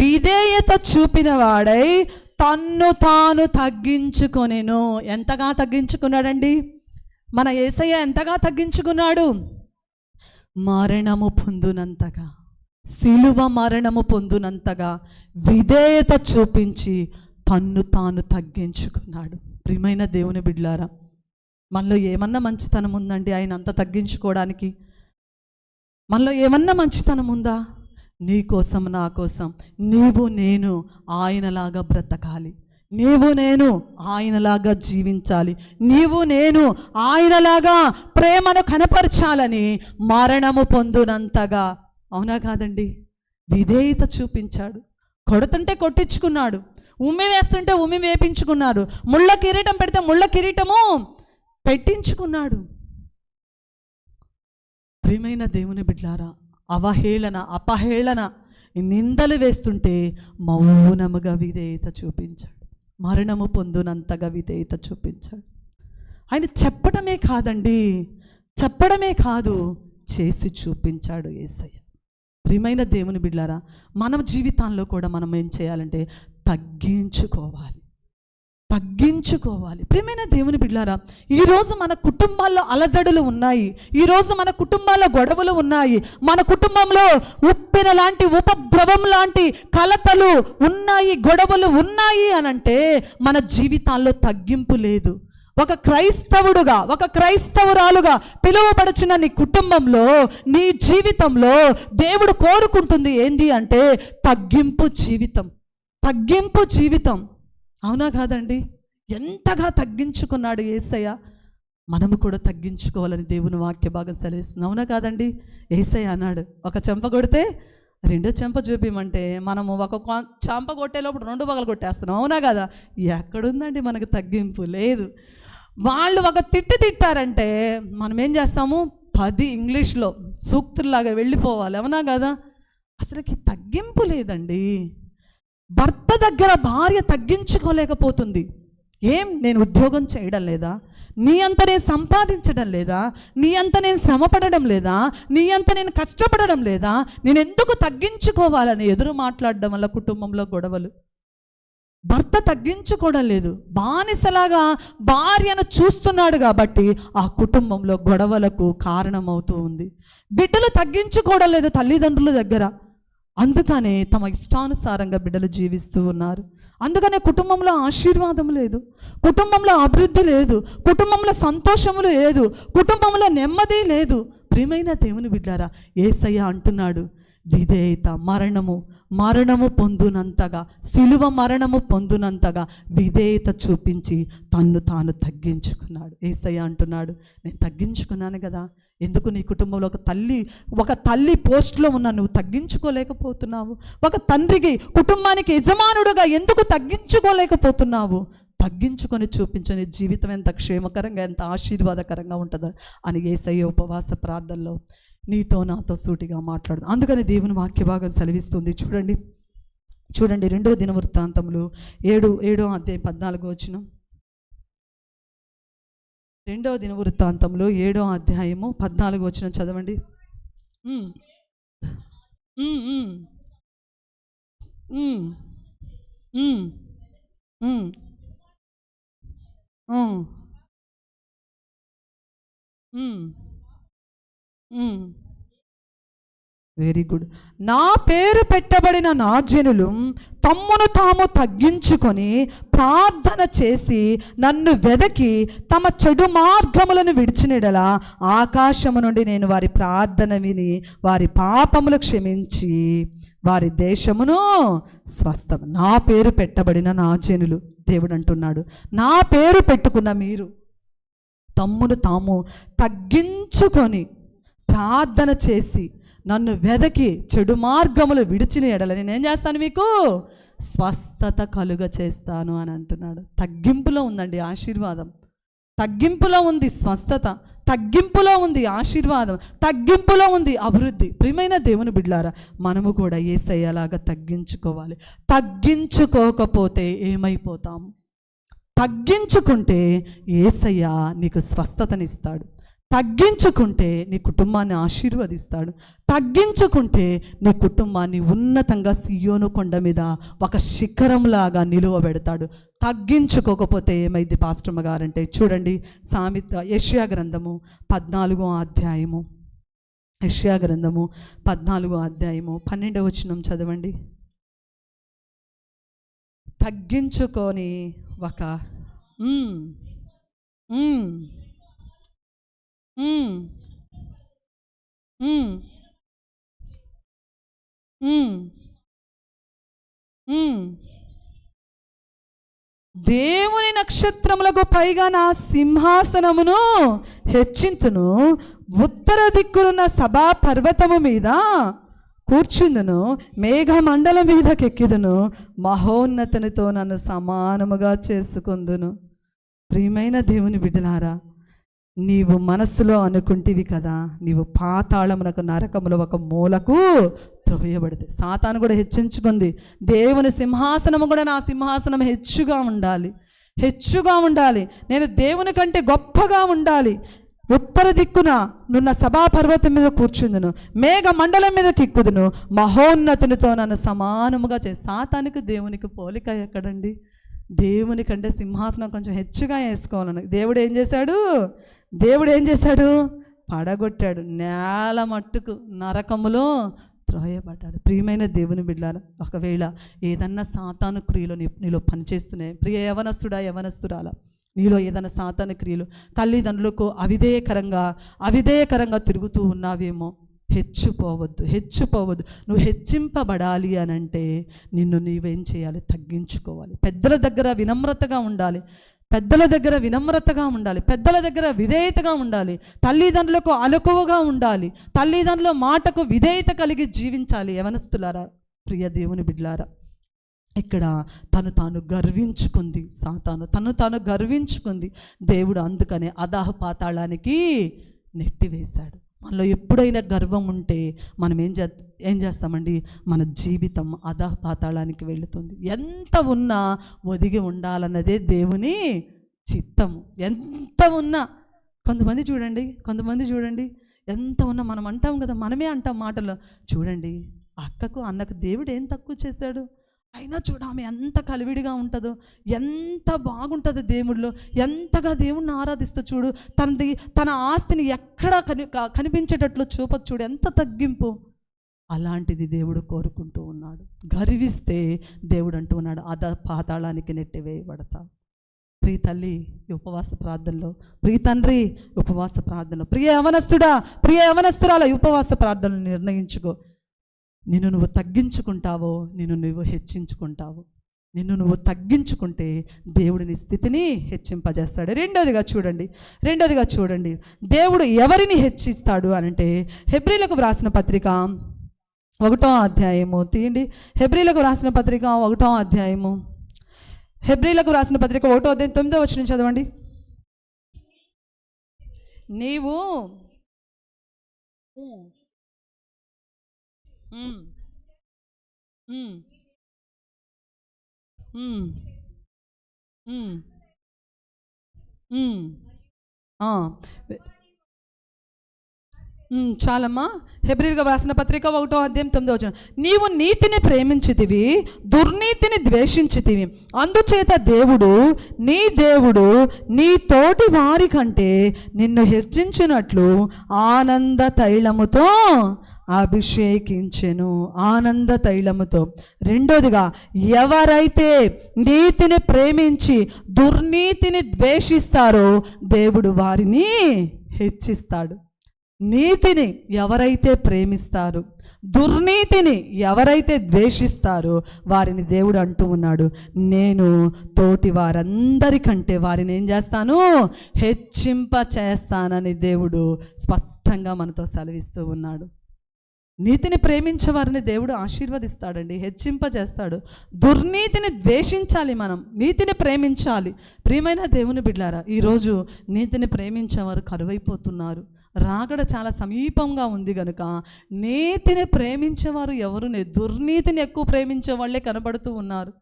విధేయత చూపిన వాడై తన్ను తాను తగ్గించుకొనెను. ఎంతగా తగ్గించుకున్నాడండి మన యేసయ్య? ఎంతగా తగ్గించుకున్నాడు? సిలువ మరణము పొందునంతగా విధేయత చూపించి తన్ను తాను తగ్గించుకున్నాడు. ప్రియమైన దేవుని బిడ్డలారా, మనలో ఏమన్నా మంచితనం ఉందండి ఆయన అంత తగ్గించుకోవడానికి? మనలో ఏమన్నా మంచితనం ఉందా? నీ కోసం, నా కోసం నీవు నేను ఆయనలాగా బ్రతకాలి, నీవు నేను ఆయనలాగా జీవించాలి, నీవు నేను ఆయనలాగా ప్రేమను కనపరచాలని మరణము పొందునంతగా. అవునా కాదండి? విధేయత చూపించాడు. కొడుతుంటే కొట్టించుకున్నాడు, ఉమ్మి వేస్తుంటే ఉమ్మి వేపించుకున్నాడు, ముళ్ళ కిరీటం పెడితే ముళ్ళ కిరీటము పెట్టించుకున్నాడు. ప్రియమైన దేవుని బిడ్డలారా, అవహేళన, అపహేళన, నిందలు వేస్తుంటే మౌనముగా విధేయత చూపించాడు. మరణము పొందునంతగా విధేయత చూపించాడు. ఆయన చెప్పడమే కాదు, చేసి చూపించాడు యేసయ్య. ప్రియమైన దేవుని బిడ్డలారా, మన జీవితాల్లో కూడా మనం ఏం చేయాలంటే తగ్గించుకోవాలి. ప్రియమైన దేవుని బిడ్డలారా, ఈరోజు మన కుటుంబాల్లో అలజడులు ఉన్నాయి, ఈరోజు మన కుటుంబాల్లో గొడవలు ఉన్నాయి, మన కుటుంబంలో ఉప్పెన లాంటి ఉపద్రవం లాంటి కలతలు ఉన్నాయి, గొడవలు ఉన్నాయి అనంటే మన జీవితాల్లో తగ్గింపు లేదు. ఒక క్రైస్తవురాలుగా పిలువబడుచున్న నీ కుటుంబంలో, నీ జీవితంలో దేవుడు కోరుకుంటుంది ఏంది అంటే తగ్గింపు జీవితం. అవునా కాదండి? ఎంతగా తగ్గించుకున్నాడు యేసయ్య. మనము కూడా తగ్గించుకోవాలని దేవుని వాక్య భాగం సెలవిస్తుంది. అవునా కాదండి? యేసయ్య అన్నాడు, ఒక చెంప కొడితే 2 చెంప చూపిమంటే మనము ఒక చెంప కొట్టేలోపు 2 పగలు కొట్టేస్తున్నాం. అవునా కదా? ఎక్కడుందండి మనకు తగ్గింపు? లేదు. వాళ్ళు ఒక తిట్టారంటే మనం ఏం చేస్తాము? 10 ఇంగ్లీష్లో సూక్తుల్లాగా వెళ్ళిపోవాలి. అవునా కదా? అసలుకి తగ్గింపు లేదండి. భర్త దగ్గర భార్య తగ్గించుకోలేకపోతుంది. నేను ఉద్యోగం చేయడం లేదా, నీ అంత నేను సంపాదించడం లేదా, నీ అంత నేను శ్రమపడడం లేదా, నీ అంత నేను కష్టపడడం లేదా, నేను ఎందుకు తగ్గించుకోవాలని ఎదురు మాట్లాడడం వల్ల కుటుంబంలో గొడవలు. భర్త తగ్గించుకోవడం లేదు, బానిసలాగా భార్యను చూస్తున్నాడు కాబట్టి ఆ కుటుంబంలో గొడవలకు కారణమవుతూ ఉంది. బిడ్డలు తగ్గించుకోవడం లేదు తల్లిదండ్రుల దగ్గర, అందుకనే తమ ఇష్టానుసారంగా బిడ్డలు జీవిస్తూ ఉన్నారు. అందుకనే కుటుంబంలో ఆశీర్వాదం లేదు, కుటుంబంలో అభివృద్ధి లేదు, కుటుంబంలో సంతోషము లేదు, కుటుంబంలో నెమ్మది లేదు. ప్రియమైన దేవుని బిడ్డారా, యేసయ్య అంటున్నాడు, విధేయత మరణము పొందునంతగా, సిలువ మరణము పొందునంతగా విధేయత చూపించి తన్ను తాను తగ్గించుకున్నాడు. యేసయ్య అంటున్నాడు, నేను తగ్గించుకున్నాను కదా, ఎందుకు నీ కుటుంబంలో ఒక తల్లి పోస్ట్లో ఉన్న నువ్వు తగ్గించుకోలేకపోతున్నావు? ఒక తండ్రికి, కుటుంబానికి యజమానుడుగా ఎందుకు తగ్గించుకోలేకపోతున్నావు? తగ్గించుకొని చూపించని జీవితం ఎంత క్షేమకరంగా, ఎంత ఆశీర్వాదకరంగా ఉంటుందో అని యేసయ్య ఉపవాస ప్రార్థనలో నీతో నాతో సూటిగా మాట్లాడు. అందుకని దేవుని వాక్య భాగం సెలవిస్తుంది. చూడండి 2వ దినవృత్తాంతములు 7వ అధ్యాయం 14వ వచనం. 2వ దినవృత్తాంతములు 7వ అధ్యాయము 14వ వచనం చదవండి. Very good. నా పేరు పెట్టబడిన నా జనులు తమ్మును తాము తగ్గించుకొని ప్రార్థన చేసి నన్ను వెదకి తమ చెడు మార్గములను విడిచినెడలా ఆకాశము నుండి నేను వారి ప్రార్థన విని వారి పాపములు క్షమించి వారి దేశమును స్వస్థం. నా పేరు పెట్టబడిన నా జనులు, దేవుడు అంటున్నాడు, నా పేరు పెట్టుకున్న మీరు తమ్మును తాము తగ్గించుకొని ప్రార్థన చేసి నన్ను వెదకి చెడు మార్గములు విడిచిన ఎడల నేనేం చేస్తాను, మీకు స్వస్థత కలుగ చేస్తాను అని అంటున్నాడు. తగ్గింపులో ఉందండి ఆశీర్వాదం, తగ్గింపులో ఉంది స్వస్థత, తగ్గింపులో ఉంది ఆశీర్వాదం, తగ్గింపులో ఉంది అభివృద్ధి. ప్రియమైన దేవుని బిడ్డలారా, మనము కూడా యేసయ్యలాగా తగ్గించుకోవాలి. తగ్గించుకోకపోతే ఏమైపోతాము? తగ్గించుకుంటే యేసయ్య నీకు స్వస్థతనిస్తాడు, తగ్గించుకుంటే నీ కుటుంబాన్ని ఆశీర్వదిస్తాడు, తగ్గించుకుంటే నీ కుటుంబాన్ని ఉన్నతంగా సియోను కొండ మీద ఒక శిఖరంలాగా నిలువబెడతాడు. తగ్గించుకోకపోతే ఏమైంది పాస్టమ్మ గారంటే, చూడండి యెషయా గ్రంథము 14వ అధ్యాయము, యెషయా గ్రంథము 14వ అధ్యాయము 12వ వచనం చదవండి. తగ్గించుకొని ఒక దేవుని నక్షత్రములకు పైగా నా సింహాసనమును హెచ్చింతును, ఉత్తర దిక్కునున్న సభా పర్వతము మీద కూర్చుందును, మేఘమండలం మీదకెక్కిదును, మహోన్నతునితో నన్ను సమానముగా చేసుకుందును. ప్రియమైన దేవుని బిడ్డలారా, నీవు మనసులో అనుకుంటివి కదా, నీవు పాతాళమునకు నరకములో ఒక మూలకు త్రోయబడితే. సాతాను కూడా హెచ్చించుకుంది, దేవుని సింహాసనము కూడా నా సింహాసనం హెచ్చుగా ఉండాలి, నేను దేవుని కంటే గొప్పగా ఉండాలి, ఉత్తర దిక్కున నున్న సభాపర్వతం మీద కూర్చుందును, మేఘ మండలం మీద కిక్కుదును, మహోన్నతునితో నన్ను సమానముగా సాతానికి దేవునికి పోలిక ఎక్కడండి? దేవుని కంటే సింహాసనం కొంచెం హెచ్చుగా వేసుకోవాలని దేవుడు ఏం చేశాడు? పడగొట్టాడు, నేల మట్టుకు నరకములో త్రోయబడ్డాడు. ప్రియమైన దేవుని బిడ్డలారా, ఒకవేళ ఏదన్నా సాతాను క్రియలు నీలో పనిచేస్తున్నాయి, ప్రియ యవనస్తురాలా, నీలో ఏదైనా సాతాను క్రియలు, తల్లిదండ్రులకు అవిధేయకరంగా తిరుగుతూ ఉన్నావేమో, హెచ్చిపోవద్దు. నువ్వు హెచ్చింపబడాలి అని అంటే నీవేం చేయాలి? తగ్గించుకోవాలి. పెద్దల దగ్గర వినమ్రతగా ఉండాలి, పెద్దల దగ్గర విధేయతగా ఉండాలి, తల్లిదండ్రులకు అలకువగా ఉండాలి, తల్లిదండ్రుల మాటకు విధేయత కలిగి జీవించాలి. యవనస్తులారా, ప్రియ దేవుని బిడ్డలారా, ఇక్కడ తాను గర్వించుకుంది సాతాను, తను గర్వించుకుంది. దేవుడు అందుకనే అదాహ పాతాళానికి నెట్టివేశాడు. మనలో ఎప్పుడైనా గర్వం ఉంటే మనం ఏం చేస్తామండి? మన జీవితం అధః పాతాళానికి వెళుతుంది. ఎంత ఉన్నా ఒదిగి ఉండాలన్నదే దేవుని చిత్తము. ఎంత ఉన్నా కొంతమంది చూడండి ఎంత ఉన్నా మనం అంటాం కదా, మనమే అంటాం మాటలో, చూడండి అక్కకు అన్నకు దేవుడు ఏం తక్కువ చేశాడు? అయినా చూడ ఆమె ఎంత కలివిడిగా ఉంటుందో, ఎంత బాగుంటుందో దేవుళ్ళు, ఎంతగా దేవుణ్ణి ఆరాధిస్తూ చూడు. తన ఆస్తిని ఎక్కడా కనిపించేటట్లు చూపదు చూడు, ఎంత తగ్గింపు. అలాంటిది దేవుడు కోరుకుంటూ ఉన్నాడు. గర్విస్తే దేవుడు అంటూ ఉన్నాడు, పాతాళానికి నెట్టివేయబడతావు. ప్రియ తల్లి ఈ ఉపవాస ప్రార్థనలో, ప్రియ తండ్రి ఉపవాస ప్రార్థనలో, ప్రియ యవనస్తుడా, ప్రియ యవనస్తురాల ఉపవాస ప్రార్థనలు నిర్ణయించుకో. నిన్ను నువ్వు తగ్గించుకుంటావో నిన్ను నువ్వు హెచ్చించుకుంటావు. నిన్ను నువ్వు తగ్గించుకుంటే దేవుడిని స్థితిని హెచ్చింపజేస్తాడు. రెండోదిగా చూడండి దేవుడు ఎవరిని హెచ్చిస్తాడు అనంటే, హెబ్రీలకు వ్రాసిన పత్రిక 1వ అధ్యాయము తీయండి. హెబ్రీలకు వ్రాసిన పత్రిక 1వ అధ్యాయము, హెబ్రీలకు వ్రాసిన పత్రిక 1వ అధ్యాయం 9వ వచనం చదవండి. నీవు చాలమ్మా. హెబ్రీలుగా వ్రాసిన పత్రిక 1వ అధ్యాయం 9వ వచనం, నీవు నీతిని ప్రేమించితివి, దుర్నీతిని ద్వేషించితివి, అందుచేత దేవుడు నీ తోటి వారి కంటే నిన్ను హెచ్చించినట్లు ఆనంద తైలముతో అభిషేకించెను. ఆనంద తైలముతో. రెండోదిగా, ఎవరైతే నీతిని ప్రేమించి దుర్నీతిని ద్వేషిస్తారో దేవుడు వారిని హెచ్చిస్తాడు. నీతిని ఎవరైతే ప్రేమిస్తారో, దుర్నీతిని ఎవరైతే ద్వేషిస్తారో వారిని దేవుడు అంటూ ఉన్నాడు, నేను తోటి వారందరికంటే వారిని ఏం చేస్తాను, హెచ్చింప చేస్తానని దేవుడు స్పష్టంగా మనతో సెలవిస్తూ ఉన్నాడు. నీతిని ప్రేమించే వారిని దేవుడు ఆశీర్వదిస్తాడండి, హెచ్చింపజేస్తాడు. దుర్నీతిని ద్వేషించాలి, మనం నీతిని ప్రేమించాలి. ప్రియమైన దేవుని బిడ్డలారా, ఈరోజు నీతిని ప్రేమించేవారు కరువైపోతున్నారు. రాకడ చాలా సమీపంగా ఉంది కనుక నీతిని ప్రేమించేవారు ఎవరు, దుర్నీతిని ఎక్కువ ప్రేమించే వాళ్ళే కనబడుతూ ఉన్నారు.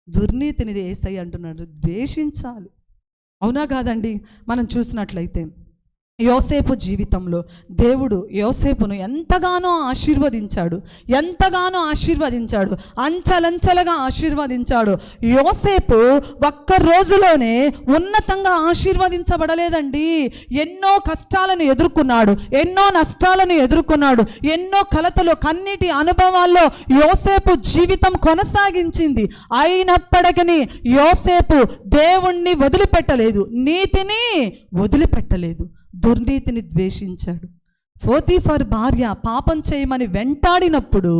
దుర్నీతిని యేసయ్య అంటున్నాడు, ద్వేషించాలి. అవునా కాదండి? మనం చూసినట్లయితే యోసేపు జీవితంలో దేవుడు యోసేపును ఎంతగానో ఆశీర్వదించాడు, అంచెలంచెలుగా ఆశీర్వదించాడు. యోసేపు ఒక్క రోజులోనే ఉన్నతంగా ఆశీర్వదించబడలేదండి. ఎన్నో కష్టాలను ఎదుర్కొన్నాడు, ఎన్నో నష్టాలను ఎదుర్కొన్నాడు, ఎన్నో కలతలు కన్నీటి అనుభవాల్లో యోసేపు జీవితం కొనసాగించింది. అయినప్పటికీ యోసేపు దేవుణ్ణి వదిలిపెట్టలేదు, నీతిని వదిలిపెట్టలేదు, దుర్నీతిని ద్వేషించాడు. పోతీఫర్ భార్య పాపం చేయమని వెంటాడినప్పుడు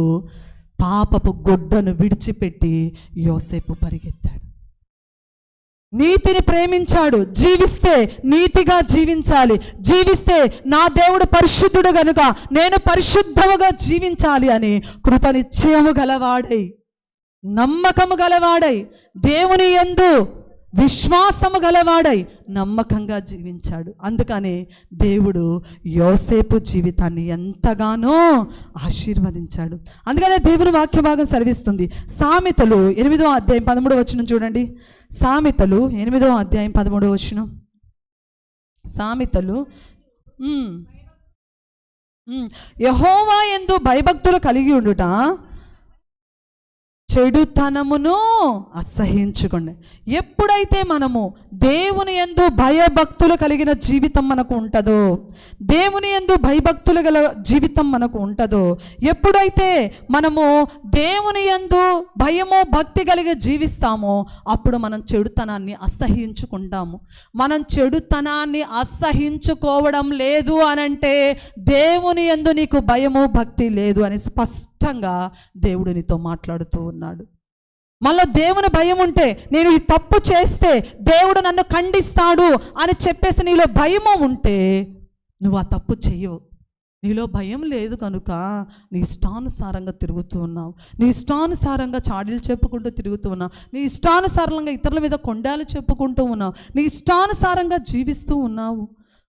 పాపపు గొడ్డను విడిచిపెట్టి యోసేపు పరిగెత్తాడు. నీతిని ప్రేమించాడు. జీవిస్తే నీతిగా జీవించాలి, జీవిస్తే నా దేవుడు పరిశుద్ధుడు గనుక నేను పరిశుద్ధముగా జీవించాలి అని కృతనిశ్చయము గలవాడై, నమ్మకము గలవాడై, దేవుని యందు విశ్వాసము గలవాడై నమ్మకంగా జీవించాడు. అందుకనే దేవుడు యోసేపు జీవితాన్ని ఎంతగానో ఆశీర్వదించాడు. అందుకనే దేవుని వాక్య భాగం సెలవిస్తుంది. సామెతలు 8వ అధ్యాయం 13వ వచనం చూడండి. సామెతలు 8వ అధ్యాయం 13వ వచనం. సామెతలు యెహోవా యందు భయభక్తులు కలిగి ఉండుట, చెడుతనమును అసహించుకోండి. ఎప్పుడైతే మనము దేవుని యందు భయభక్తులు కలిగిన జీవితం మనకు ఉంటుందో, దేవుని యందు భయభక్తులు గల జీవితం మనకు ఉంటుందో, ఎప్పుడైతే మనము దేవుని యందు భయము భక్తి కలిగి జీవిస్తామో అప్పుడు మనం చెడుతనాన్ని అసహించుకుంటాము. మనం చెడుతనాన్ని అసహించుకోవడం లేదు అనంటే దేవుని యందు నీకు భయము భక్తి లేదు అని స్పష్టంగా దేవుడు నీతో మాట్లాడుతూ ఉన్నాడు. మనలో దేవుని భయం ఉంటే, నేను ఈ తప్పు చేస్తే దేవుడు నన్ను ఖండిస్తాడు అని చెప్పేసి నీలో భయము ఉంటే నువ్వు ఆ తప్పు చెయ్యవు. నీలో భయం లేదు కనుక నీ ఇష్టానుసారంగా తిరుగుతూ ఉన్నావు, నీ ఇష్టానుసారంగా చాడీలు చెప్పుకుంటూ తిరుగుతూ ఉన్నావు, నీ ఇష్టానుసారంగా ఇతరుల మీద కొండాలు చెప్పుకుంటూ ఉన్నావు, నీ ఇష్టానుసారంగా జీవిస్తూ ఉన్నావు.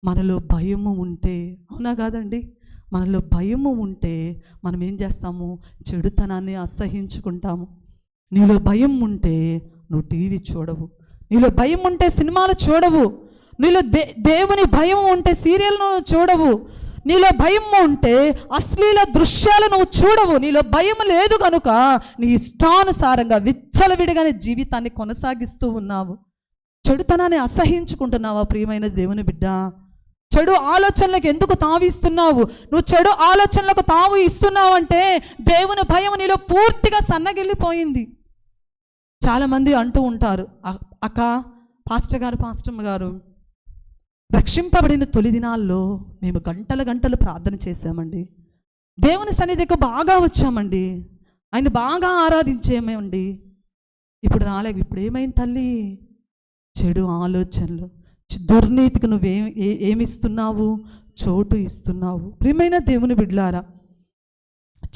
మనలో భయము ఉంటే, అవునా కాదండి? మనలో భయము ఉంటే మనం ఏం చేస్తాము, చెడుతనాన్ని అసహించుకుంటాము. నీలో భయం ఉంటే నువ్వు టీవీ చూడవు, నీలో భయం ఉంటే సినిమాలు చూడవు, నీలో దేవుని భయం ఉంటే సీరియల్ను చూడవు, నీలో భయం ఉంటే అశ్లీల దృశ్యాలు నువ్వు చూడవు. నీలో భయం లేదు కనుక నీ ఇష్టానుసారంగా విచ్చలవిడిగానే జీవితాన్ని కొనసాగిస్తూ ఉన్నావు. చెడుతనాన్ని అసహించుకుంటున్నావా ప్రియమైన దేవుని బిడ్డ? చెడు ఆలోచనలకు ఎందుకు తావిస్తున్నావు? నువ్వు చెడు ఆలోచనలకు తావు ఇస్తున్నావంటే దేవుని భయం నీలో పూర్తిగా సన్నగిల్లిపోయింది. చాలామంది అంటూ ఉంటారు, అక్క, పాస్టమ్మ గారు, రక్షింపబడిన తొలి దినాల్లో మేము గంటలు ప్రార్థన చేశామండి, దేవుని సన్నిధికి బాగా వచ్చామండి, ఆయన బాగా ఆరాధించేమండి, ఇప్పుడు రాలేవు. ఇప్పుడు ఏమైంది తల్లి? చెడు ఆలోచనలు, దుర్నీతికి ఏమిస్తున్నావు? చోటు ఇస్తున్నావు. ప్రియమైన దేవుని బిడ్డలారా,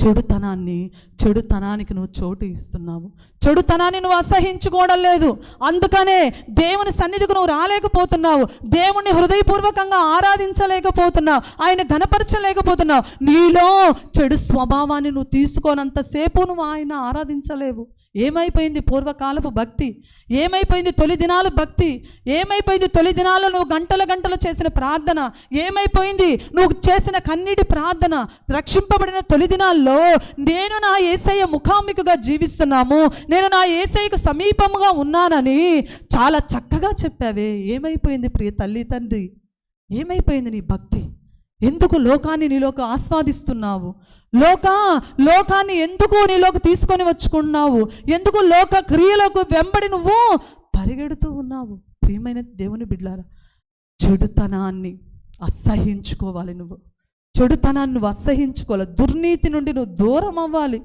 చెడుతనానికి నువ్వు చోటు ఇస్తున్నావు. చెడుతనాన్ని నువ్వు అసహించుకోవడం లేదు. అందుకనే దేవుని సన్నిధికి నువ్వు రాలేకపోతున్నావు. దేవుణ్ణి హృదయపూర్వకంగా ఆరాధించలేకపోతున్నావు. ఆయన ఘనపరచలేకపోతున్నావు. నీలో చెడు స్వభావాన్ని నువ్వు తీసుకోనంతసేపు నువ్వు ఆయన ఆరాధించలేవు. ఏమైపోయింది పూర్వకాలపు భక్తి? ఏమైపోయింది తొలి దినాల భక్తి? ఏమైపోయింది తొలి దినాల్లో నువ్వు గంటలు చేసిన ప్రార్థన? ఏమైపోయింది నువ్వు చేసిన కన్నీటి ప్రార్థన? రక్షింపబడిన తొలి దినాల్లో నేను నా యేసయ్య ముఖాముఖిగా జీవిస్తున్నాము, నేను నా యేసయ్యకు సమీపముగా ఉన్నానని చాలా చక్కగా చెప్పావే. ఏమైపోయింది ప్రియ తల్లి తండ్రి? ఏమైపోయింది నీ భక్తి? ఎందుకు లోకాన్ని నీలోకి ఆస్వాదిస్తున్నావు? లోకాన్ని ఎందుకు నీలోకి తీసుకొని వచ్చుకున్నావు? ఎందుకు లోక క్రియలకు వెంబడి నువ్వు పరిగెడుతూ ఉన్నావు? ప్రియమైన దేవుని బిడ్డలారా, చెడుతనాన్ని అసహించుకోవాలి. నువ్వు చెడుతనాన్ని నువ్వు అసహించుకోవాలి. దుర్నీతి నుండి నువ్వు దూరం అవ్వాలి.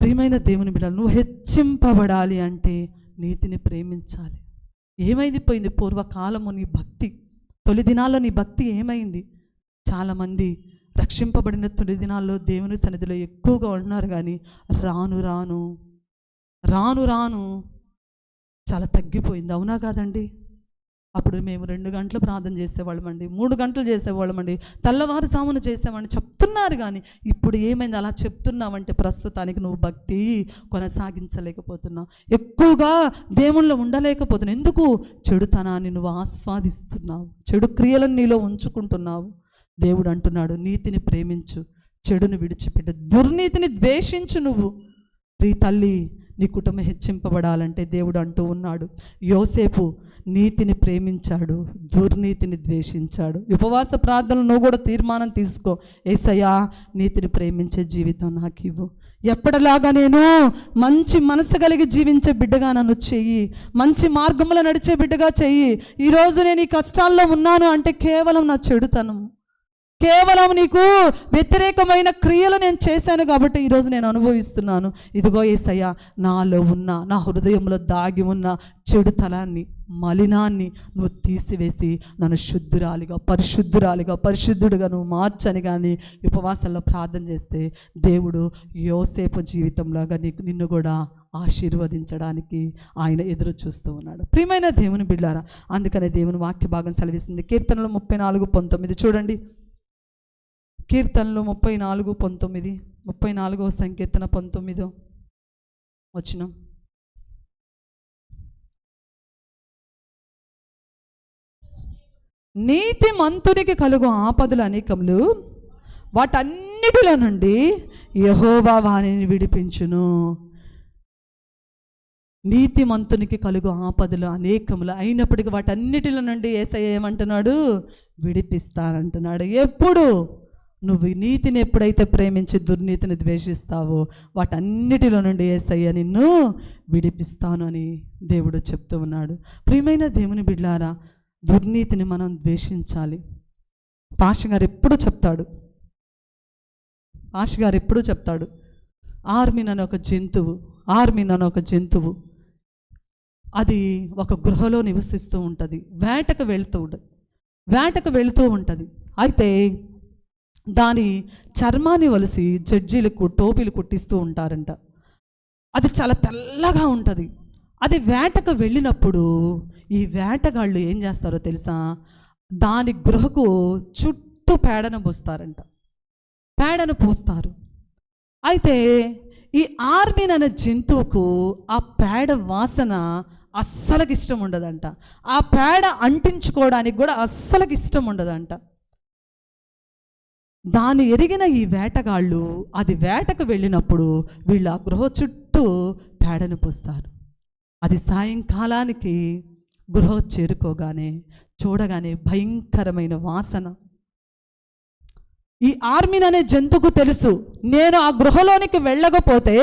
ప్రియమైన దేవుని బిడ్డలు, నువ్వు హెచ్చింపబడాలి అంటే నీతిని ప్రేమించాలి. ఏమైపోయింది పూర్వకాలము నీ భక్తి? తొలి దినాల్లో నీ భక్తి ఏమైంది? చాలామంది రక్షింపబడిన తొలి దినాల్లో దేవుని సన్నిధిలో ఎక్కువగా ఉన్నారు, కానీ రాను రాను చాలా తగ్గిపోయింది. అవునా కాదండి? అప్పుడు మేము 2 గంటలు ప్రార్థన చేసేవాళ్ళమండి, 3 గంటలు చేసేవాళ్ళమండి, తెల్లవారుజామున చేసేవాడిని చెప్తున్నారు. కానీ ఇప్పుడు ఏమైంది? అలా చెప్తున్నామంటే ప్రస్తుతానికి నువ్వు భక్తి కొనసాగించలేకపోతున్నావు, ఎక్కువగా దేవుళ్ళో ఉండలేకపోతున్నావు. ఎందుకు? చెడుతనాన్ని నువ్వు ఆస్వాదిస్తున్నావు, చెడు క్రియలను నీలో ఉంచుకుంటున్నావు. దేవుడు అంటున్నాడు, నీతిని ప్రేమించు, చెడును విడిచిపెట్టు, దుర్నీతిని ద్వేషించు. నువ్వు ప్రియ తల్లి, నీ కుటుంబం హెచ్చింపబడాలంటే దేవుడు అంటూ ఉన్నాడు, యోసేపు నీతిని ప్రేమించాడు, దుర్నీతిని ద్వేషించాడు. ఉపవాస ప్రార్థనలు నువ్వు కూడా తీర్మానం తీసుకో, యేసయ్యా నీతిని ప్రేమించే జీవితం నాకు ఇవ్వు. ఎప్పటిలాగా నేను మంచి మనసు కలిగి జీవించే బిడ్డగా నన్ను చెయ్యి, మంచి మార్గంలో నడిచే బిడ్డగా చెయ్యి. ఈరోజు నేను ఈ కష్టాల్లో ఉన్నాను అంటే కేవలం నా చెడుతనం, కేవలం నీకు వ్యతిరేకమైన క్రియలు నేను చేశాను కాబట్టి ఈరోజు నేను అనుభవిస్తున్నాను. ఇదిగో యేసయ్యా, నాలో ఉన్న, నా హృదయంలో దాగి ఉన్న చెడుతనాన్ని, మలినాన్ని నువ్వు తీసివేసి నన్ను పరిశుద్ధుడిగా నువ్వు మార్చని. కానీ ఉపవాసాల్లో ప్రార్థన చేస్తే దేవుడు యోసేపు జీవితంలాగా నిన్ను కూడా ఆశీర్వదించడానికి ఆయన ఎదురు చూస్తూ ఉన్నాడు. ప్రియమైన దేవుని బిడ్డలారా, అందుకనే దేవుని వాక్య భాగం సెలవిస్తుంది. కీర్తనలు 34:19 చూడండి. కీర్తనలు 34:19, 34వ సంకీర్తన 19వ వచనం. నీతి మంతునికి కలుగు ఆపదలు అనేకములు, వాటన్నిటిలో నుండి యెహోవా వారిని విడిపించును. నీతిమంతునికి కలుగు ఆపదలు అనేకములు అయినప్పటికీ వాటన్నిటిలో నుండి యేసయ్య ఏమంటున్నాడు? విడిపిస్తానంటున్నాడు. ఎప్పుడు? నువ్వు నీతిని ఎప్పుడైతే ప్రేమించి దుర్నీతిని ద్వేషిస్తావో వాటన్నిటిలో నుండి యేసయ్య నిన్ను విడిపిస్తాను అని దేవుడు చెప్తూ ఉన్నాడు. ప్రియమైన దేవుని బిడ్డలారా, దుర్నీతిని మనం ద్వేషించాలి. పాష గారు ఎప్పుడు చెప్తాడు, ఆర్మిన్ అనే ఒక జంతువు అది ఒక గృహలో నివసిస్తూ ఉంటుంది, వేటకు వెళుతూ ఉంటుంది. అయితే దాని చర్మాన్ని వలిసి జడ్జీలకు టోపీలు కుట్టిస్తూ ఉంటారంట. అది చాలా తెల్లగా ఉంటుంది. అది వేటకు వెళ్ళినప్పుడు ఈ వేటగాళ్ళు ఏం చేస్తారో తెలుసా? దాని గృహకు చుట్టూ పేడను పూస్తారు. అయితే ఈ ఆర్మిన్ అనే జంతువుకు ఆ పేడ వాసన అస్సలకి ఇష్టం ఉండదంట. ఆ పేడ అంటించుకోవడానికి కూడా అస్సలకి ఇష్టం ఉండదంట. దాన్ని ఎరిగిన ఈ వేటగాళ్ళు అది వేటకు వెళ్ళినప్పుడు వీళ్ళు ఆ గృహ చుట్టూ పేడను పోస్తారు. అది సాయంకాలానికి గృహ చేరుకోగానే చూడగానే భయంకరమైన వాసన. ఈ ఆర్మీన్ అనే జంతువుకు తెలుసు, నేను ఆ గృహలోనికి వెళ్ళకపోతే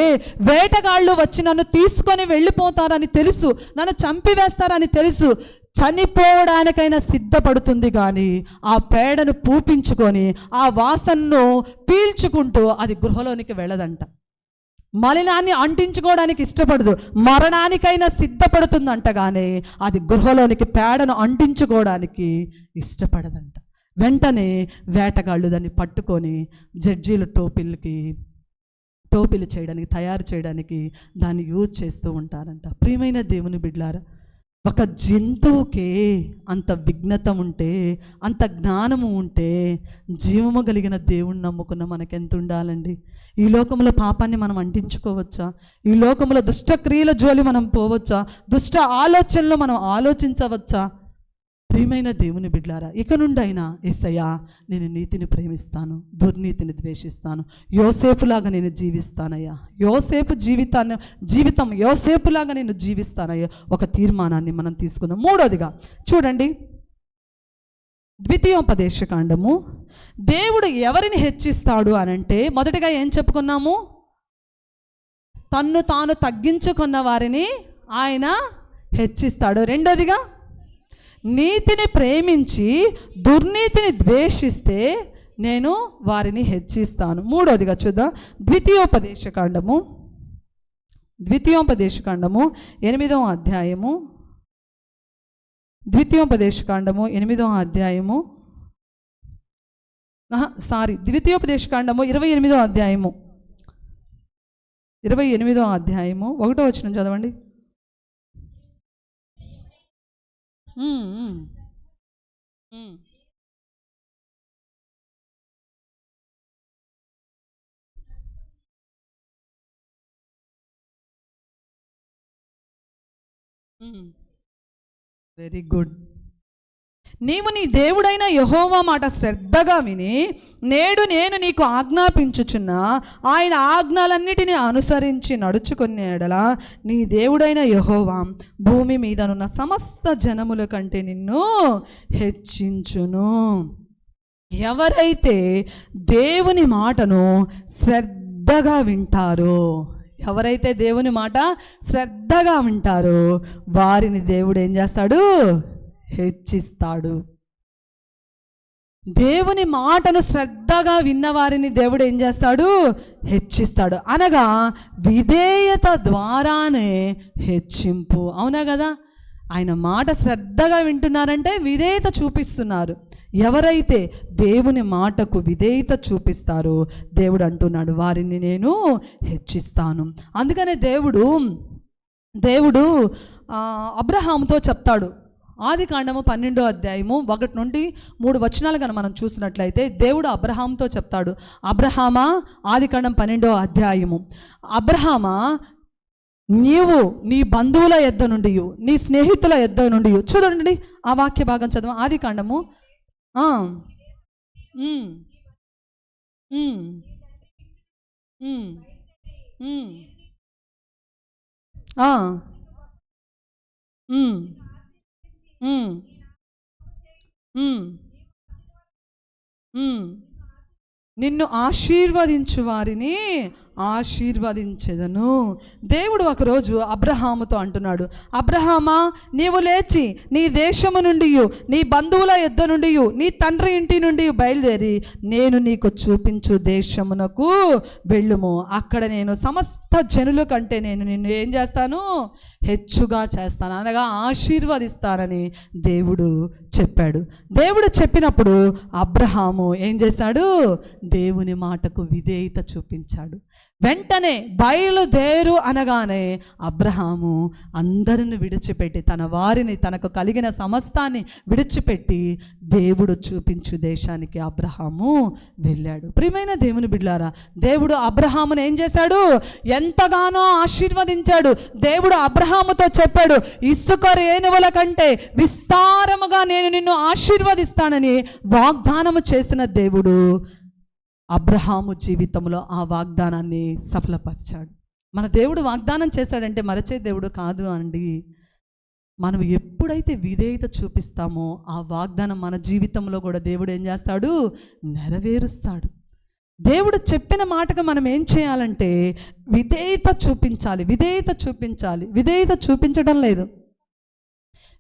వేటగాళ్ళు వచ్చి నన్ను తీసుకొని వెళ్ళిపోతారని తెలుసు, నన్ను చంపివేస్తారని తెలుసు. చనిపోవడానికైనా సిద్ధపడుతుంది, కానీ ఆ పేడను పూపించుకొని ఆ వాసనను పీల్చుకుంటూ అది గృహలోనికి వెళ్ళదంట. మలినాన్ని అంటించుకోవడానికి ఇష్టపడదు, మరణానికైనా సిద్ధపడుతుందంట, కానీ అది గృహలోనికి పేడను అంటించుకోవడానికి ఇష్టపడదంట. వెంటనే వేటగాళ్ళు దాన్ని పట్టుకొని జడ్జీలు టోపీలు చేయడానికి, తయారు చేయడానికి దాన్ని యూజ్ చేస్తూ ఉంటారంట. ప్రియమైన దేవుని బిడ్డలారా, ఒక జంతువుకే అంత విఘ్నత ఉంటే, అంత జ్ఞానము ఉంటే, జీవము కలిగిన దేవుణ్ణి నమ్ముకున్న మనకెంత ఉండాలండి. ఈ లోకంలో పాపాన్ని మనం అంటించుకోవచ్చా? ఈ లోకంలో దుష్టక్రియల జోలి మనం పోవచ్చా? దుష్ట ఆలోచనలు మనం ఆలోచించవచ్చా? ప్రియమైన దేవుని బిడ్డలారా, ఇక నుండి అయినా యేసయ్యా, నేను నీతిని ప్రేమిస్తాను, దుర్నీతిని ద్వేషిస్తాను, యోసేపులాగా నేను జీవిస్తానయ్యా, జీవితం యోసేపులాగా నేను జీవిస్తానయ్యా. ఒక తీర్మానాన్ని మనం తీసుకుందాం. మూడోదిగా చూడండి, ద్వితీయోపదేశకాండము. దేవుడు ఎవరిని హెచ్చిస్తాడు అనంటే, మొదటిగా ఏం చెప్పుకున్నాము? తన్ను తాను తగ్గించుకున్న వారిని ఆయన హెచ్చిస్తాడు. రెండోదిగా, నీతిని ప్రేమించి దుర్నీతిని ద్వేషిస్తే నేను వారిని హెచ్చిస్తాను. మూడోదిగా చూద్దాం, ద్వితీయోపదేశకాండము 8వ అధ్యాయము. ద్వితీయోపదేశకాండము 28వ అధ్యాయము 28వ అధ్యాయము 1వ వచనం చదవండి. Very good. నీవు నీ దేవుడైన యెహోవా మాట శ్రద్ధగా విని నేడు నేను నీకు ఆజ్ఞాపించుచున్న ఆయన ఆజ్ఞలన్నిటినీ అనుసరించి నడుచుకునే యెడల నీ దేవుడైన యెహోవా భూమి మీదనున్న సమస్త జనముల కంటే నిన్ను హెచ్చించును. ఎవరైతే దేవుని మాటను శ్రద్ధగా వింటారో, ఎవరైతే దేవుని మాట శ్రద్ధగా వింటారో వారిని దేవుడు ఏం చేస్తాడు? హెచ్చిస్తాడు. దేవుని మాటను శ్రద్ధగా విన్నవారిని దేవుడు ఏం చేస్తాడు? హెచ్చిస్తాడు. అనగా విధేయత ద్వారానే హెచ్చింపు. అవునా కదా? ఆయన మాట శ్రద్ధగా వింటున్నారంటే విధేయత చూపిస్తున్నారు. ఎవరైతే దేవుని మాటకు విధేయత చూపిస్తారో దేవుడు అంటున్నాడు, వారిని నేను హెచ్చిస్తాను. అందుకనే దేవుడు అబ్రహాముతో చెప్తాడు. ఆదికాండము 12వ అధ్యాయము 1 నుండి 3 వచనాలు కనుక మనం చూసినట్లయితే దేవుడు అబ్రహాముతో చెప్తాడు. అబ్రహామా, ఆదికాండం 12వ అధ్యాయము, అబ్రహామా, నీవు నీ బంధువుల యొద్ద నుండి, నీ స్నేహితుల యొద్ద నుండి, చూడండి ఆ వాక్య భాగం చదవ. ఆదికాండము నిన్ను ఆశీర్వదించు వారిని ఆశీర్వదించెదను. దేవుడు ఒకరోజు అబ్రహాముతో అంటున్నాడు, అబ్రహామా, నీవు లేచి నీ దేశము నుండి, నీ బంధువుల యొద్ద నుండి, నీ తండ్రి ఇంటి నుండి బయలుదేరి నేను నీకు చూపించు దేశమునకు వెళ్ళుము. అక్కడ నేను సమస్త జనుల కంటే నేను నిన్ను ఏం చేస్తాను? హెచ్చుగా చేస్తాను, అనగా ఆశీర్వదిస్తానని దేవుడు చెప్పాడు. దేవుడు చెప్పినప్పుడు అబ్రహాము ఏం చేశాడు? దేవుని మాటకు విధేయత చూపించాడు. వెంటనే బయలుదేరు అనగానే అబ్రహాము అందరిని విడిచిపెట్టి, తన వారిని, తనకు కలిగిన సమస్తాన్ని విడిచిపెట్టి దేవుడు చూపించు దేశానికి అబ్రహాము వెళ్ళాడు. ప్రియమైన దేవుని బిడ్డలారా, దేవుడు అబ్రహామును ఏం చేశాడు? ఎంతగానో ఆశీర్వదించాడు. దేవుడు అబ్రహాముతో చెప్పాడు, ఇసుక రేణువుల కంటే విస్తారముగా నేను నిన్ను ఆశీర్వదిస్తానని వాగ్దానము చేసిన దేవుడు అబ్రహాము జీవితంలో ఆ వాగ్దానాన్ని సఫలపరిచాడు. మన దేవుడు వాగ్దానం చేశాడంటే మరచే దేవుడు కాదు అండి. మనం ఎప్పుడైతే విధేయత చూపిస్తామో ఆ వాగ్దానం మన జీవితంలో కూడా దేవుడు ఏం చేస్తాడు? నెరవేరుస్తాడు. దేవుడు చెప్పిన మాటగా మనం ఏం చేయాలంటే విధేయత చూపించాలి. విధేయత చూపించడం లేదు.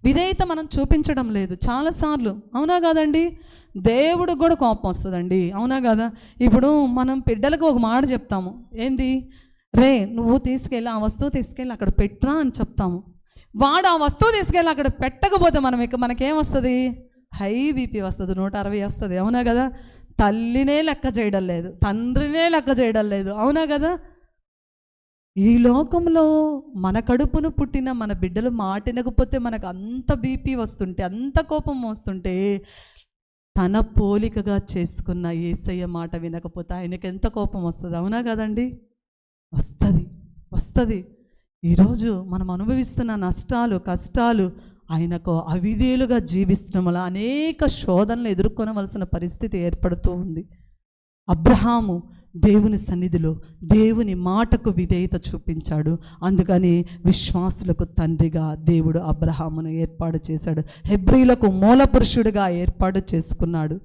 విధేయత మనం చూపించడం లేదు చాలాసార్లు. అవునా కాదండి? దేవుడు కూడా కోపం వస్తుందండి. అవునా కదా? ఇప్పుడు మనం బిడ్డలకు ఒక మాట చెప్తాము, ఏంది, రే నువ్వు తీసుకెళ్ళి ఆ వస్తువు తీసుకెళ్ళి అక్కడ పెట్టరా అని చెప్తాము. వాడు ఆ వస్తువు తీసుకెళ్ళి అక్కడ పెట్టకపోతే మనకేం వస్తుంది? హై బీపీ వస్తుంది, 160 వస్తుంది. అవునా కదా? తల్లినే లెక్క చేయడం లేదు, తండ్రినే లెక్క చేయడం లేదు. అవునా కదా? ఈ లోకంలో మన కడుపును పుట్టిన మన బిడ్డలు మాటినకపోతే మనకు అంత బీపీ వస్తుంటే, అంత కోపం వస్తుంటే, తన పోలికగా చేసుకున్న యేసయ్య మాట వినకపోతే ఆయనకి ఎంత కోపం వస్తుంది? అవునా కదండి? వస్తుంది. ఈరోజు మనం అనుభవిస్తున్న నష్టాలు, కష్టాలు ఆయనకు అవిధేయులుగా జీవిస్తున్న వల్ల అనేక శోధనలు ఎదుర్కొనవలసిన పరిస్థితి ఏర్పడుతూ ఉంది. అబ్రహాము దేవుని సన్నిధిలో దేవుని మాటకు విధేయత చూపించాడు. అందుకని విశ్వాసులకు తండ్రిగా దేవుడు అబ్రహామును ఏర్పాటు చేశాడు. హెబ్రీలకు మూల పురుషుడిగా ఏర్పాటు చేసుకున్నాడు.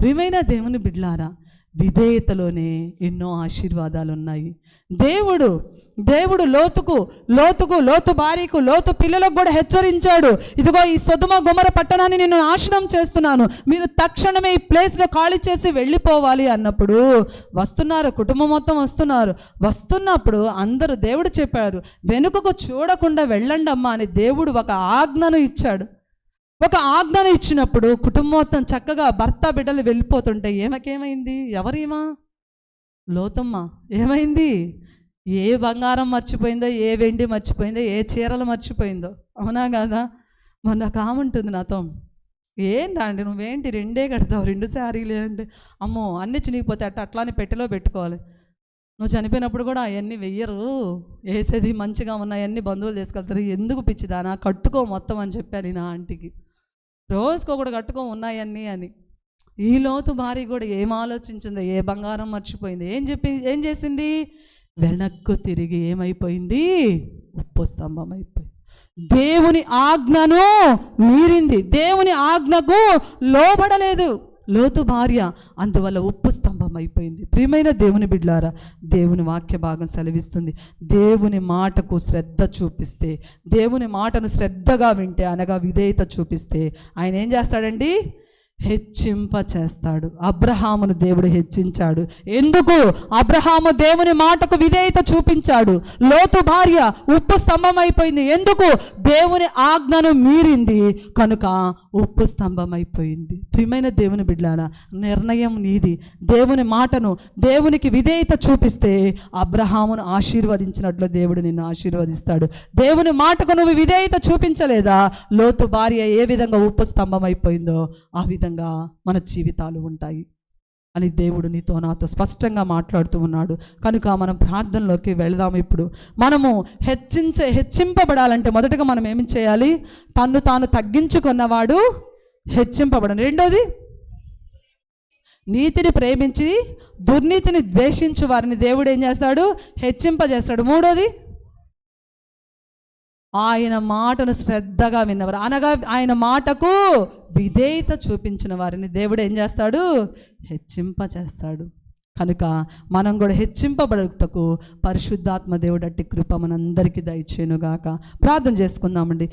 ప్రియమైన దేవుని బిడ్డలారా, విధేయతలోనే ఎన్నో ఆశీర్వాదాలు ఉన్నాయి. దేవుడు లోతు భార్యకు, లోతు పిల్లలకు కూడా హెచ్చరించాడు, ఇదిగో ఈ సొదొమ గొమొర్రా పట్టణాన్ని నేను నాశనం చేస్తున్నాను, మీరు తక్షణమే ఈ ప్లేస్లో ఖాళీ చేసి వెళ్ళిపోవాలి అన్నప్పుడు వస్తున్నారు, కుటుంబం మొత్తం వస్తున్నప్పుడు అందరూ దేవుడు చెప్పారు, వెనుకకు చూడకుండా వెళ్ళండి అమ్మా అని దేవుడు ఒక ఆజ్ఞను ఇచ్చినప్పుడు కుటుంబం మొత్తం చక్కగా భర్త బిడ్డలు వెళ్ళిపోతుంటే ఏమకేమైంది? ఎవరేమా? లోతమ్మ. ఏమైంది? ఏ బంగారం మర్చిపోయిందో, ఏ వెండి మర్చిపోయిందో, ఏ చీరలు మర్చిపోయిందో. అవునా కదా? మొన్న కాముంటుంది నాతో, ఏంటా అండి నువ్వేంటి 2 కడతావు, 2 శారీలు అంటే, అమ్మో అన్నీ చినిగిపోతే అట్లానే పెట్టెలో పెట్టుకోవాలి, నువ్వు చనిపోయినప్పుడు కూడా అవన్నీ వెయ్యరు, వేసేది మంచిగా ఉన్నాయి అన్నీ బంధువులు తీసుకెళ్తారు, ఎందుకు పిచ్చిదానా, కట్టుకో మొత్తం అని చెప్పాను నా ఆంటీకి. రోజుకొకటి కట్టుకో ఉన్నాయన్నీ అని. ఈ లోతు భార్య కూడా ఏం ఆలోచించిందో, ఏ బంగారం మర్చిపోయింది, ఏం చేసింది? వెనక్కు తిరిగి ఏమైపోయింది? ఉప్పు స్తంభం అయిపోయింది. దేవుని ఆజ్ఞను మీరింది, దేవుని ఆజ్ఞకు లోబడలేదు లోతు భార్య, అందువల్ల ఉప్పు స్తంభం అయిపోయింది. ప్రియమైన దేవుని బిడ్డలారా, దేవుని వాక్య భాగం సెలవిస్తుంది, దేవుని మాటకు శ్రద్ధ చూపిస్తే, దేవుని మాటను శ్రద్ధగా వింటే, అనగా విధేయత చూపిస్తే ఆయన ఏం చేస్తాడండి? హెచ్చింప చేస్తాడు. అబ్రహామును దేవుడు హెచ్చించాడు. ఎందుకు? అబ్రహాము దేవుని మాటకు విధేయత చూపించాడు. లోతు భార్య ఉప్పు స్తంభం అయిపోయింది. ఎందుకు? దేవుని ఆజ్ఞను మీరింది కనుక ఉప్పు స్తంభం అయిపోయింది. ప్రియమైన దేవుని బిడ్డలారా, నిర్ణయం నీది. దేవుని మాటను, దేవునికి విధేయత చూపిస్తే అబ్రహామును ఆశీర్వదించినట్లు దేవుడు నిన్ను ఆశీర్వదిస్తాడు. దేవుని మాటకు నువ్వు విధేయత చూపించలేదా, లోతు భార్య ఏ విధంగా ఉప్పు స్తంభం అయిపోయిందో ఆ విధంగా మన జీవితాలు ఉంటాయి అని దేవుడు నీతో నాతో స్పష్టంగా మాట్లాడుతూ ఉన్నాడు. కనుక మనం ప్రార్థనలోకి వెళదాం. ఇప్పుడు మనము హెచ్చింపబడాలంటే మొదటగా మనం ఏమి చేయాలి? తన్ను తాను తగ్గించుకున్నవాడు హెచ్చింపబడను. రెండోది, నీతిని ప్రేమించి దుర్నీతిని ద్వేషించు వారిని దేవుడు ఏం చేస్తాడు? హెచ్చింపజేస్తాడు. మూడోది, ఆయన మాటను శ్రద్ధగా విన్నవారు, అనగా ఆయన మాటకు విధేయత చూపించిన వారిని దేవుడు ఏం చేస్తాడు? హెచ్చింపజేస్తాడు. కనుక మనం కూడా హెచ్చింపబడుటకు పరిశుద్ధాత్మ దేవుడు అట్టి కృప మనందరికీ దయచేయునుగాక. ప్రార్థన చేసుకుందామండి.